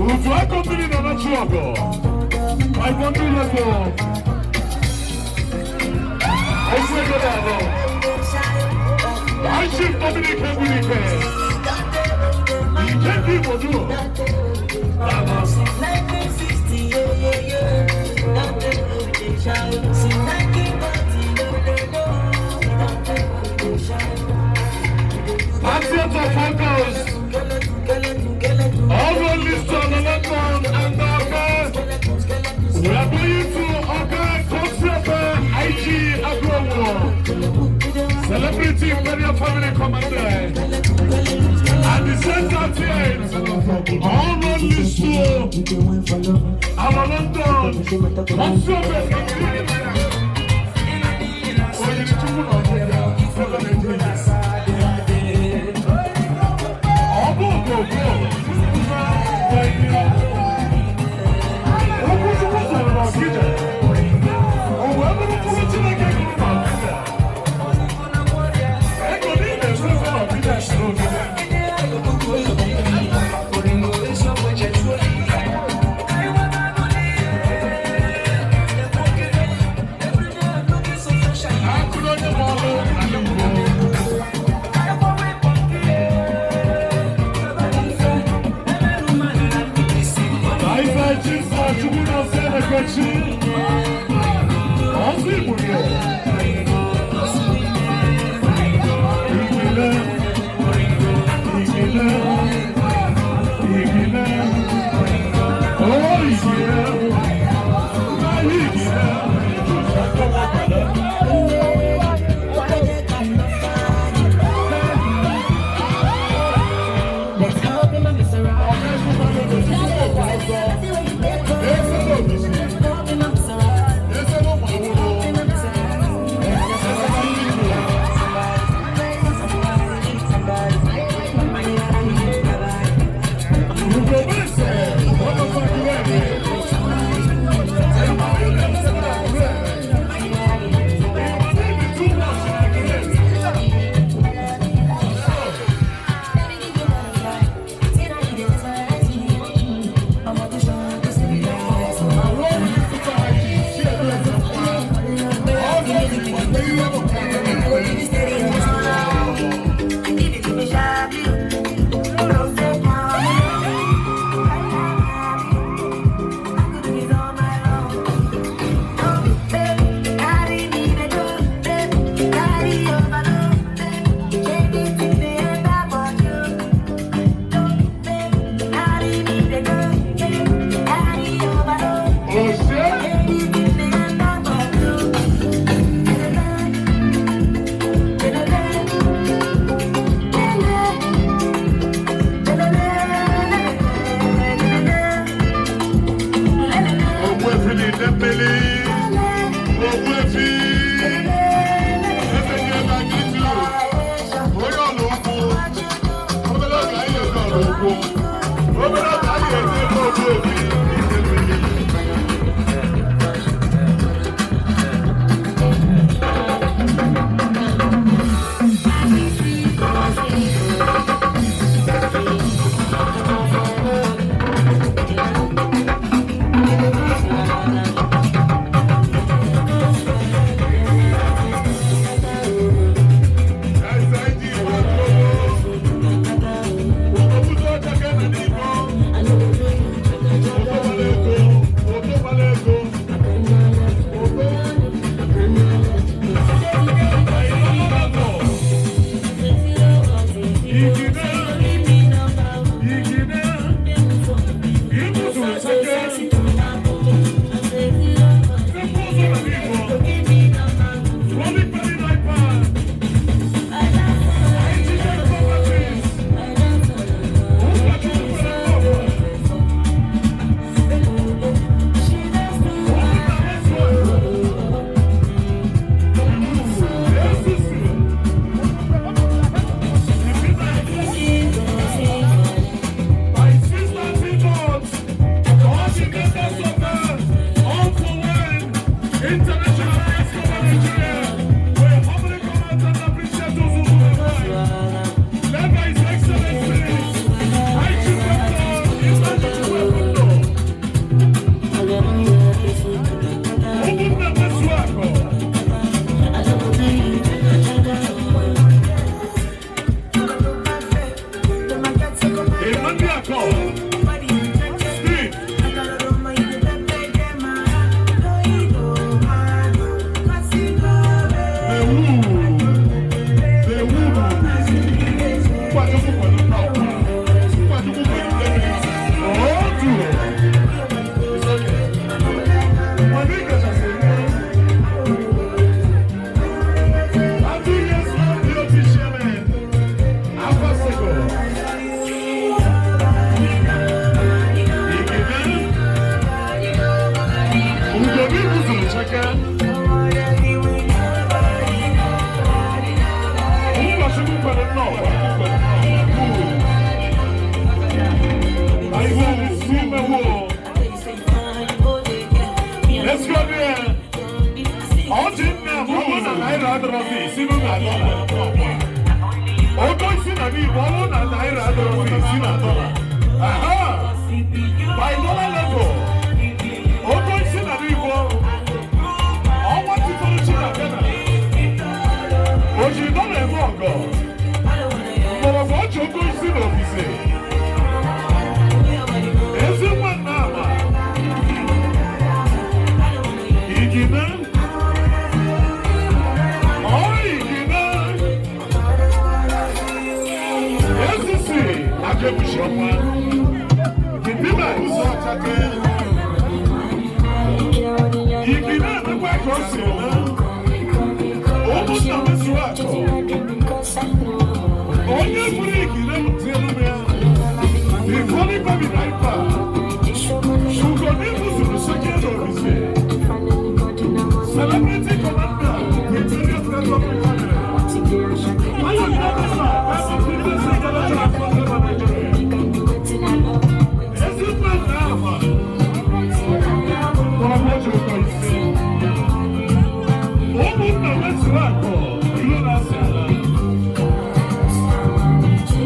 I continue on a struggle. I want to let go. I say go down. I should communicate with you. You can't people do. Absence of focus. All the list on the London and we are going to Okika, IG, Aguoha, celebrity Imperial Family Commander, and the center team. All the list to our London. Let's go there. All team now, one and I rather of me, Simon Adola. All boys in a me, one and I rather of me, Simon Adola. Aha! By dollar level. All boys in a me, all want to follow China. Oh, you don't have one go. But I want your boys in office. Everyone now. Igina. Ezisi, Ajebushoma. Ibima Uzo Atake. Igina the white crossing. Almost on this rock. Onye Furi Igina Mutelumia. The Holy Baby Riper. Shugonibu to the second of his day. Celebrity commander. Petroleum family. Why you not this man? That's a people say that I'm not going to Nigeria. Yes, it's not now, man. But I'm not sure what you say. Oh, but now let's rock. You know that's it.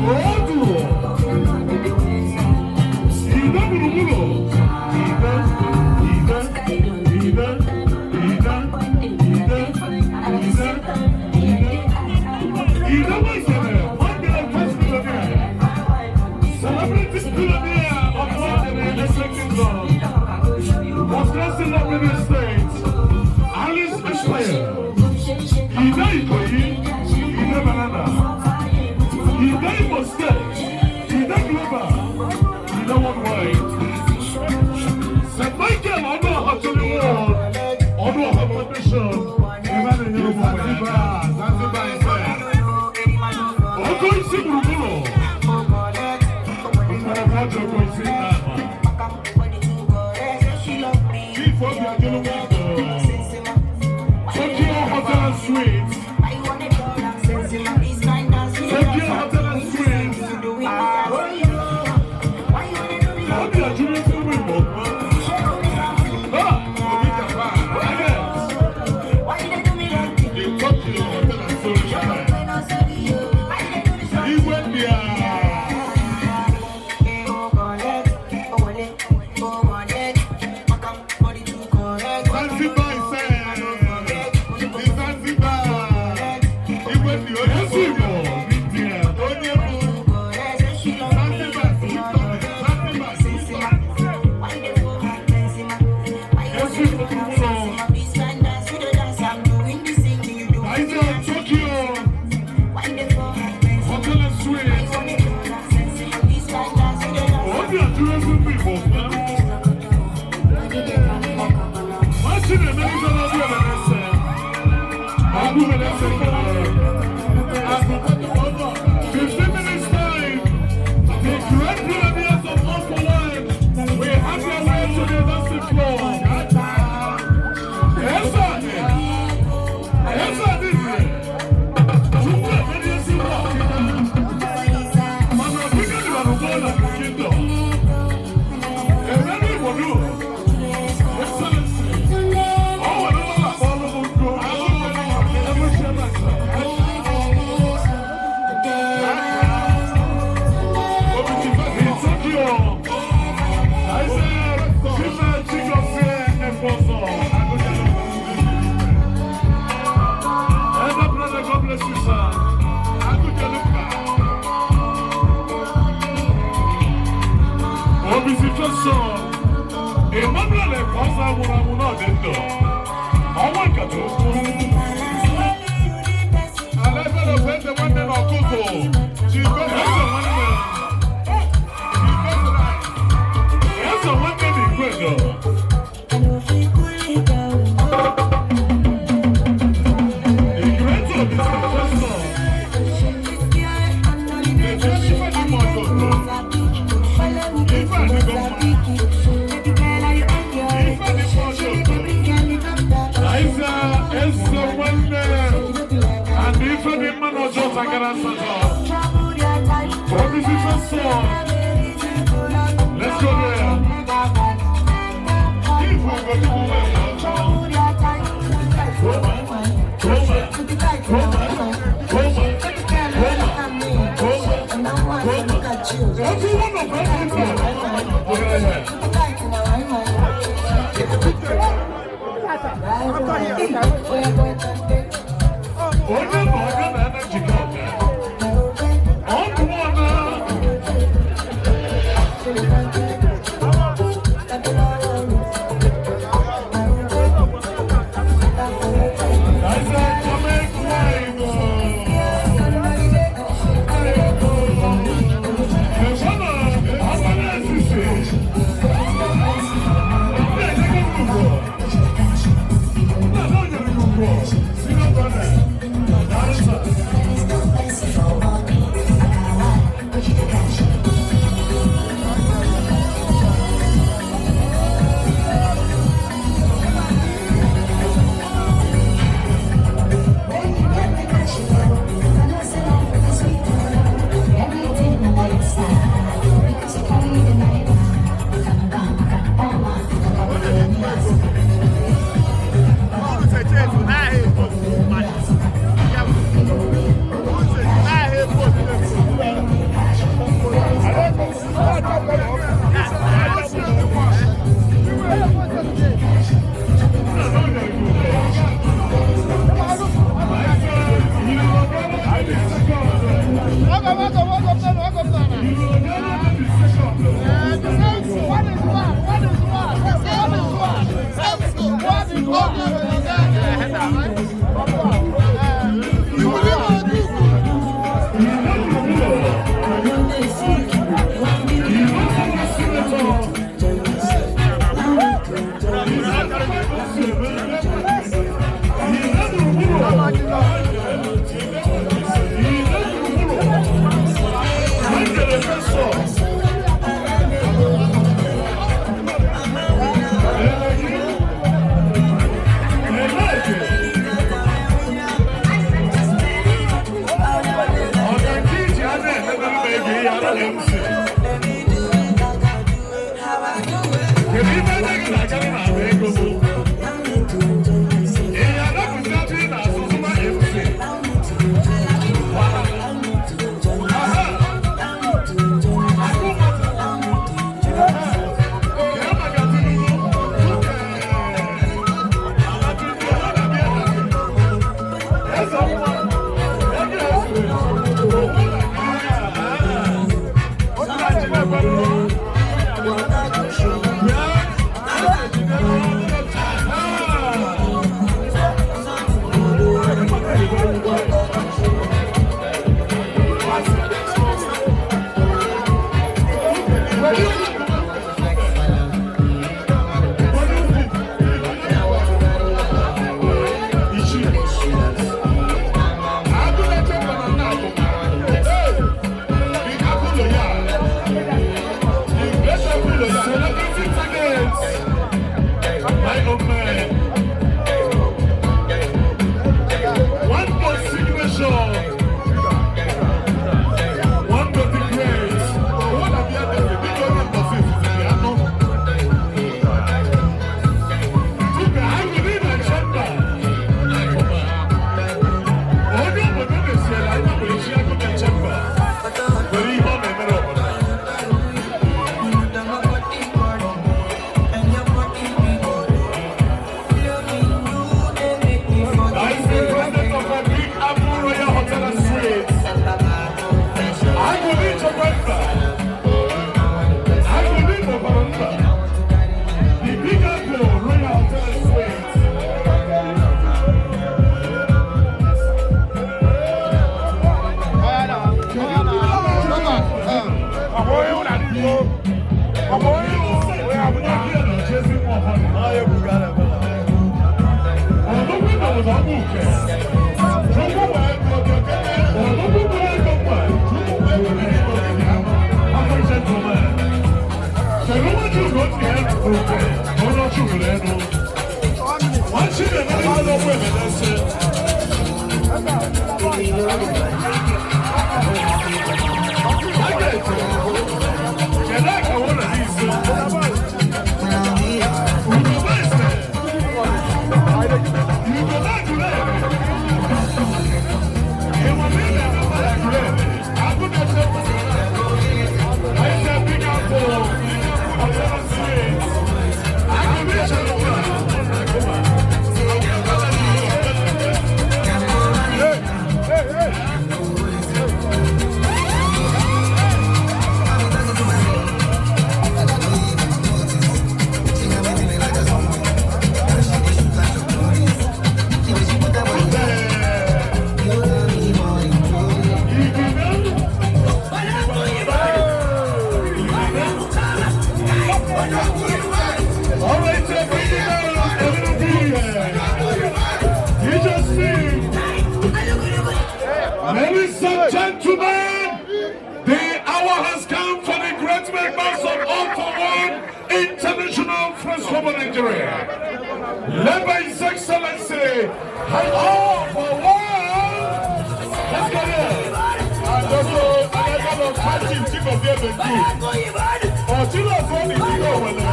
Oh, do. Let's go there. Yeah. International Friends Club of Nigeria, led by His Excellency, all for one. Let's go there. And also, I got a catching chief of the other two. Or two of them is here over there.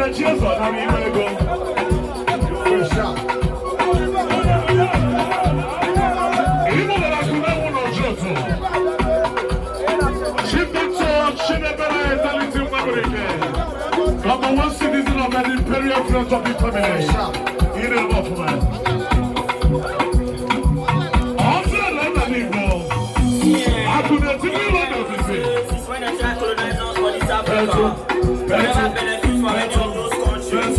Cheers for having you. Number one citizen of an imperial front of the family. Ire-akari. Also, let me go. I could not tell you what to say. When I try to colonize us for this Africa, we never benefit from any of those countries.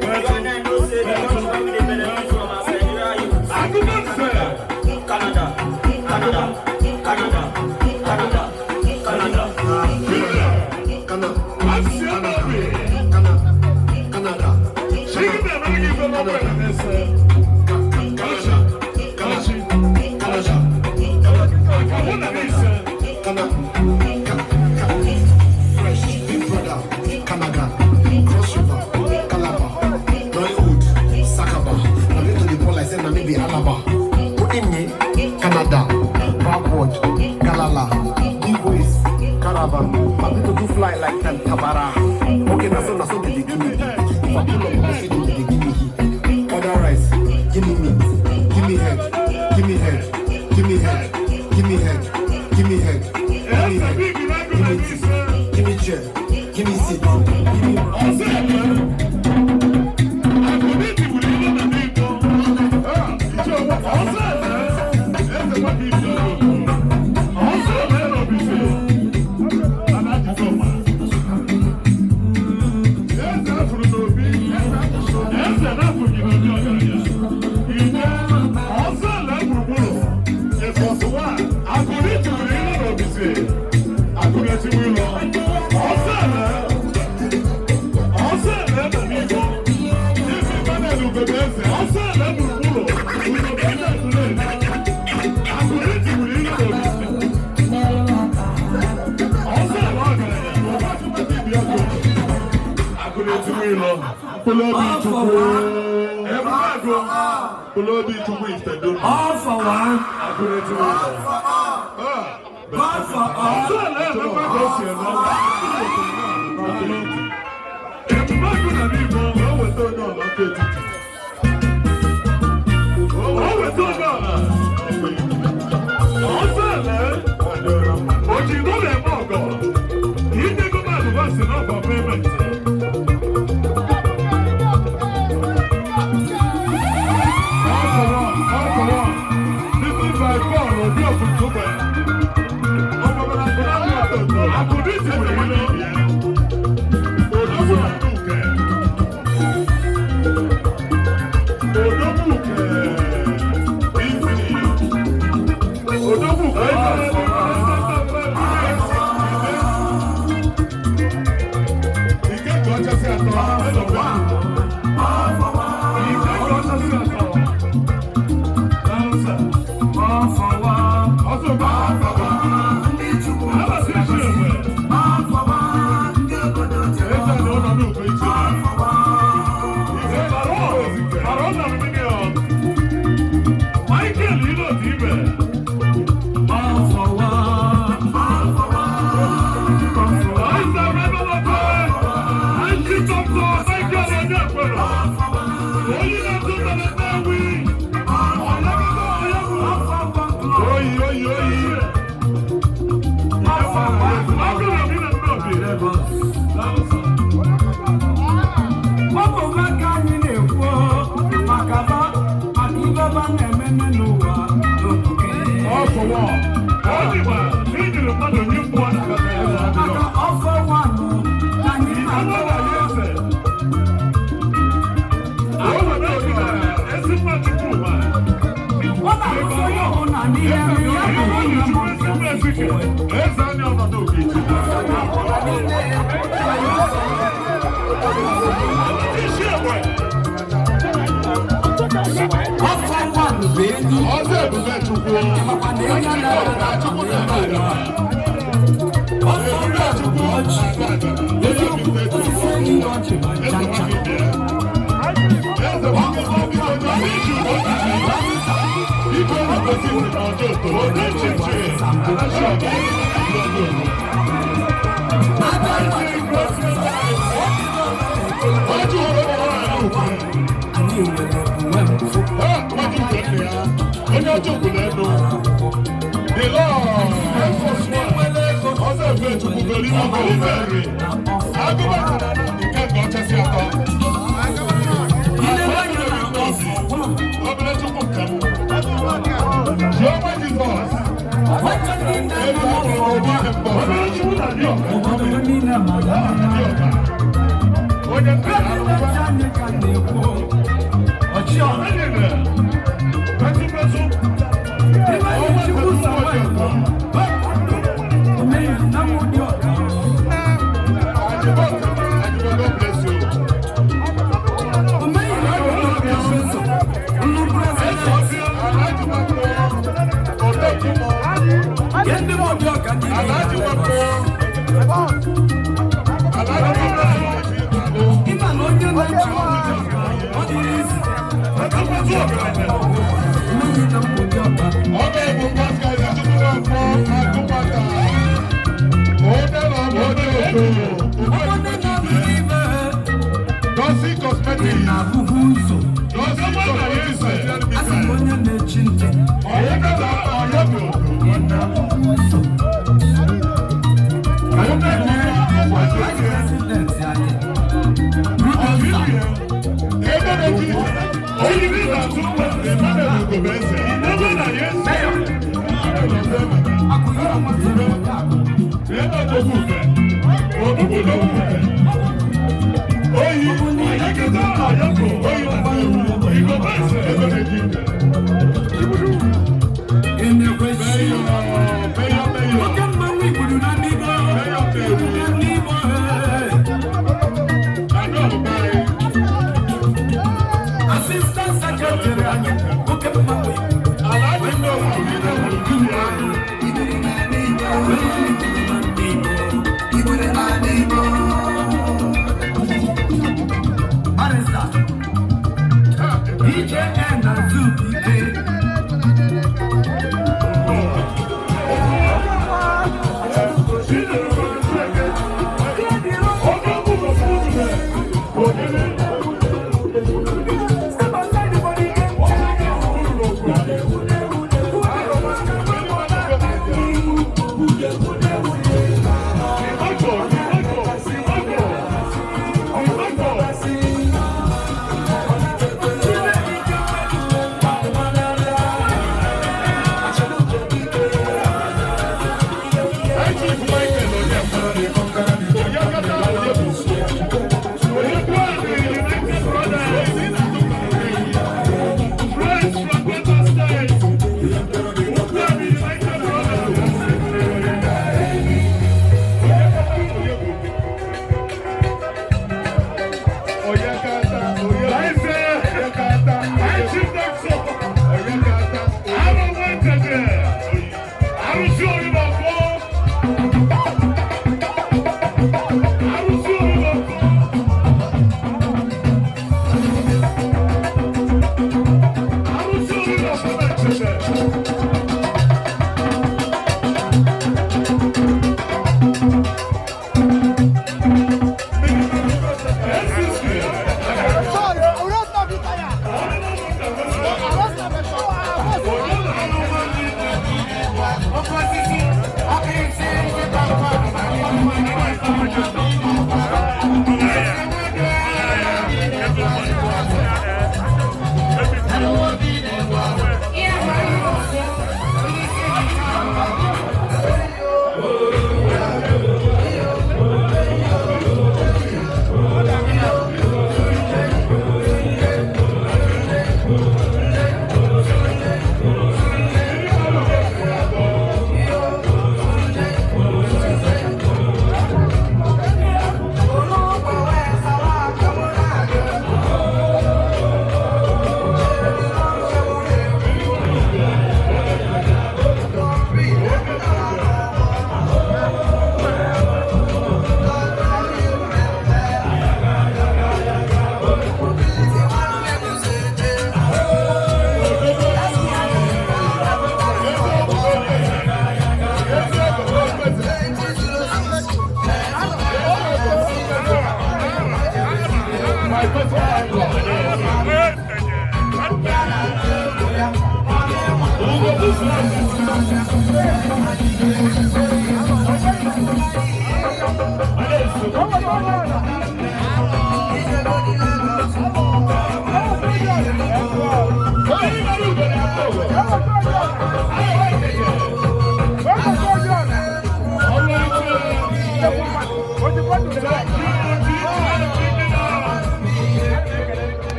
Ghana knows the country where we benefit from our Nigeria youth. I could not say. Canada. Canada, backward, Galala, D-Boys, Caravan, I'm going to fly like Tabara. Okay, that's all they give me. If I pull up, I see they give me. Other rice, give me meat, give me head, give me head, give me head, give me head, give me head, give me head, give me tea, give me chair, give me seat, give me all for one. All for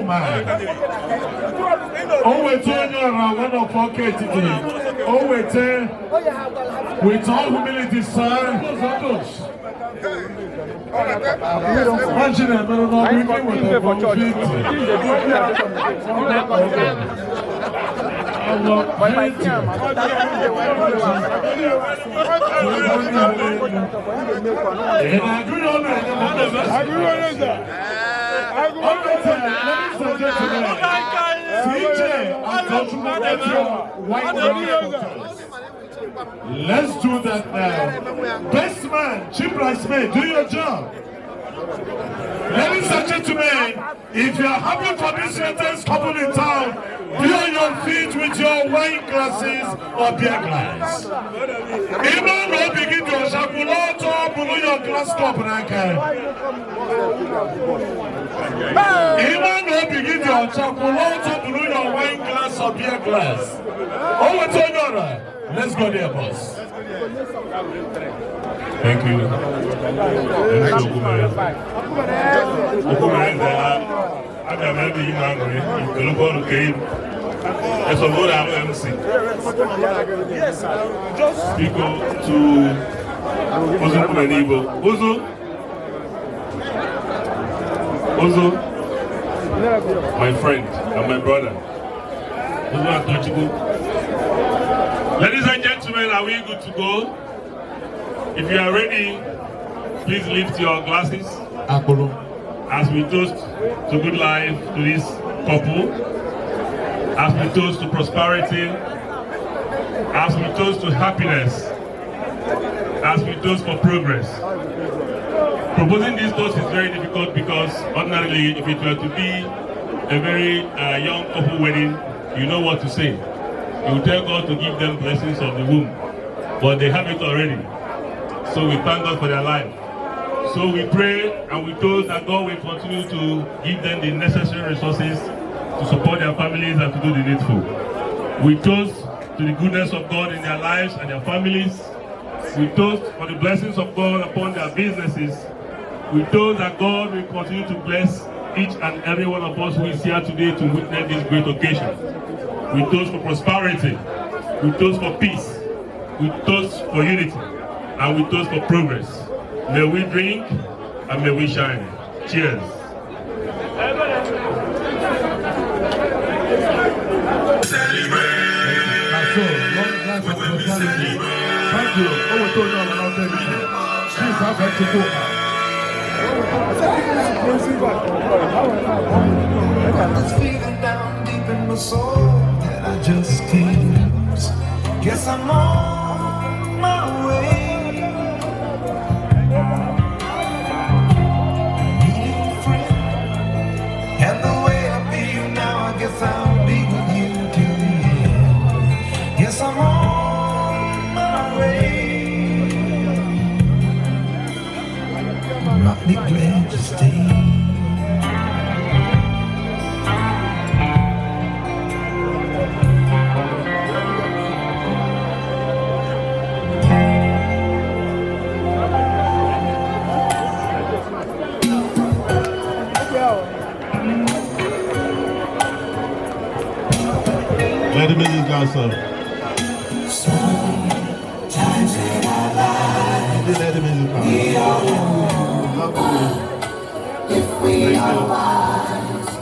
young man. Oh, it's one of our kids. Oh, it's with all humility, sir. Imagine I'm not living with a Let's do that now. Best man, chief bridesmaid, do your job. Ladies and gentlemen, if you are happy for this latest couple in town, be on your feet with your wine glasses or beer glass. Even though begin to shakuloto, below your glass cup Even though begin to shakuloto, below your wine glass or beer glass. Oh, it's all right. Let's go there, boss. Thank you. I can help you angry. You look on the cave. It's a good MC. Speak to Uzu, my friend and my brother. Tochukwu. Ladies and gentlemen, are we good to go? If you are ready, please lift your glasses. Agulu. As we toast to good life to this couple, as we toast to prosperity, as we toast to happiness, as we toast for progress. Proposing this toast is very difficult because ordinarily, if it were to be a very young couple wedding, you know what to say. You tell God to give them blessings of the womb, but they have it already. So we thank God for their life. So we pray and we told that God will continue to give them the necessary resources to support their families and to do the needful. We toast to the goodness of God in their lives and their families. We toast for the blessings of God upon their businesses. We toast that God will continue to bless each and every one of us who is here today to witness this great occasion. We toast for prosperity, we toast for peace, we toast for unity, and we toast for progress. May we drink and may we shine. Cheers. Thank you. Feeling down deep in my soul that I just can't lose. Guess I'm on my way. Needing a friend, and the way I feel now, I guess I'll be with you till the end. Guess I'm on my way. Not be glad to stay. Let the music go, sir. Sometimes in our lives, Let the music go. we are one. If we are wise,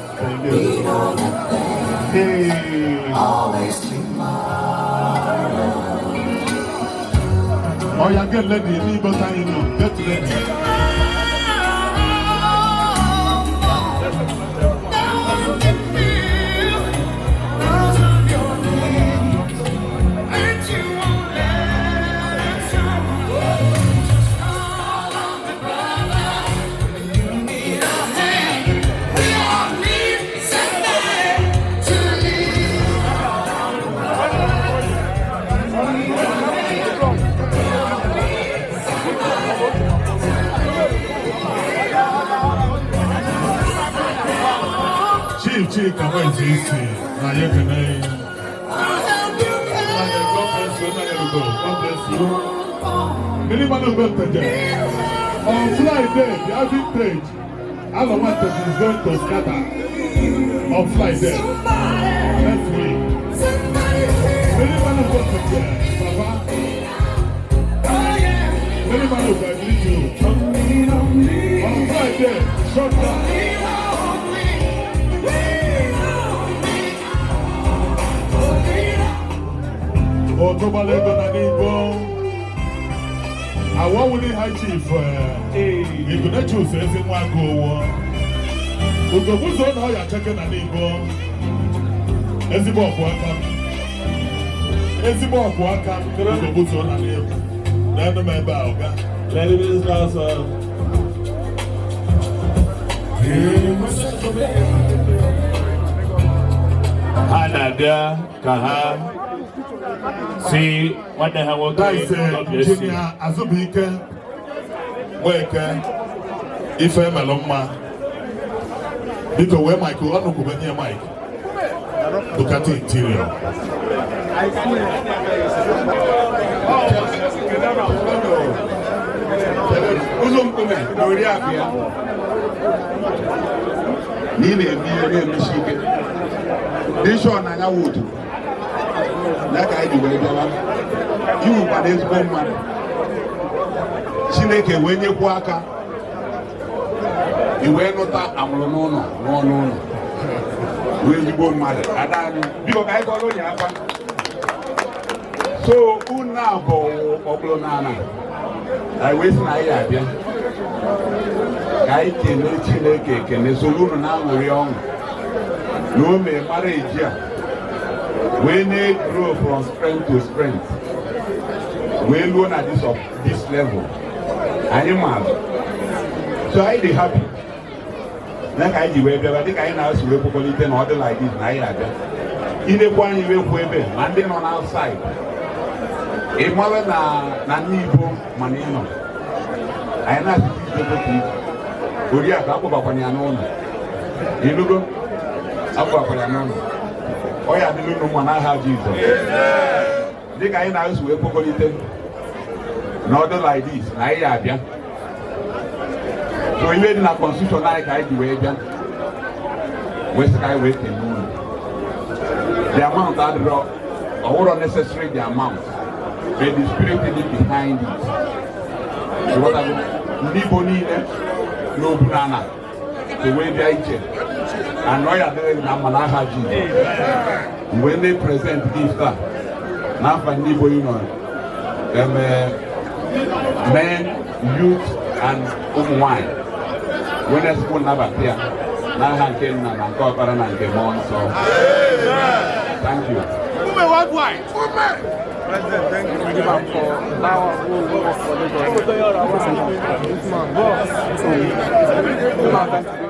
we know that there's always tomorrow. Oh, yeah, get ready. Me, but I know. Get ready. Chief, come on, Ezisi. Now you can God bless you. Many man of God today. On Friday, the average page, all of what is going to scatter. Or fly there. Let's wait. Many man of God from there, Baba. Many man of God need you. Or fly there, short down. Otobalego na nibo. Awa wuli high chief. Iguna choose ezi nwa Aguoha. Ugobuzo na oya cheke na nibo. Ezigbo ọkwa aka. Ezigbo ọkwa aka. Ugobuzo na nibo. Nanu mebe oga. Lady Minister. Hanada kaha. See what the hell was that? Engineer Azubike Weke Ife Maloma. Because where Michael Onukubenya Mike. Look at the interior. UZUMKPUME Ire-akari Nime Mishike Nation and Wood. Like I do, you but it's one man. Chineke when you walk, you wear not no. When you go mad, because I got on your so, Una go Oblonana. I waste my idea. I can Chineke can the saloon now we're young. No me marriage. When they grow from strength to strength, we learn at this level. Animal. So I be happy. Like I do, I think I now see people in order like this. In the one you will landing on outside. A mother na nibo manino. I am not people to Korea Kapapaniano. You look up. Oh yeah, the little one I have Jesus. The guy now is with Pocolite. Not like this. So we made in a constitution like I do again. West Sky waiting. The amount that drop, or unnecessary the amount. But the spirit is behind it. So what I Niboni, no banana. The way they eat. And when they present gift, now for Nibo, you know, men, youth, and wine. When I school never here, now I can and go and so thank you. What wine? President, thank you for now. For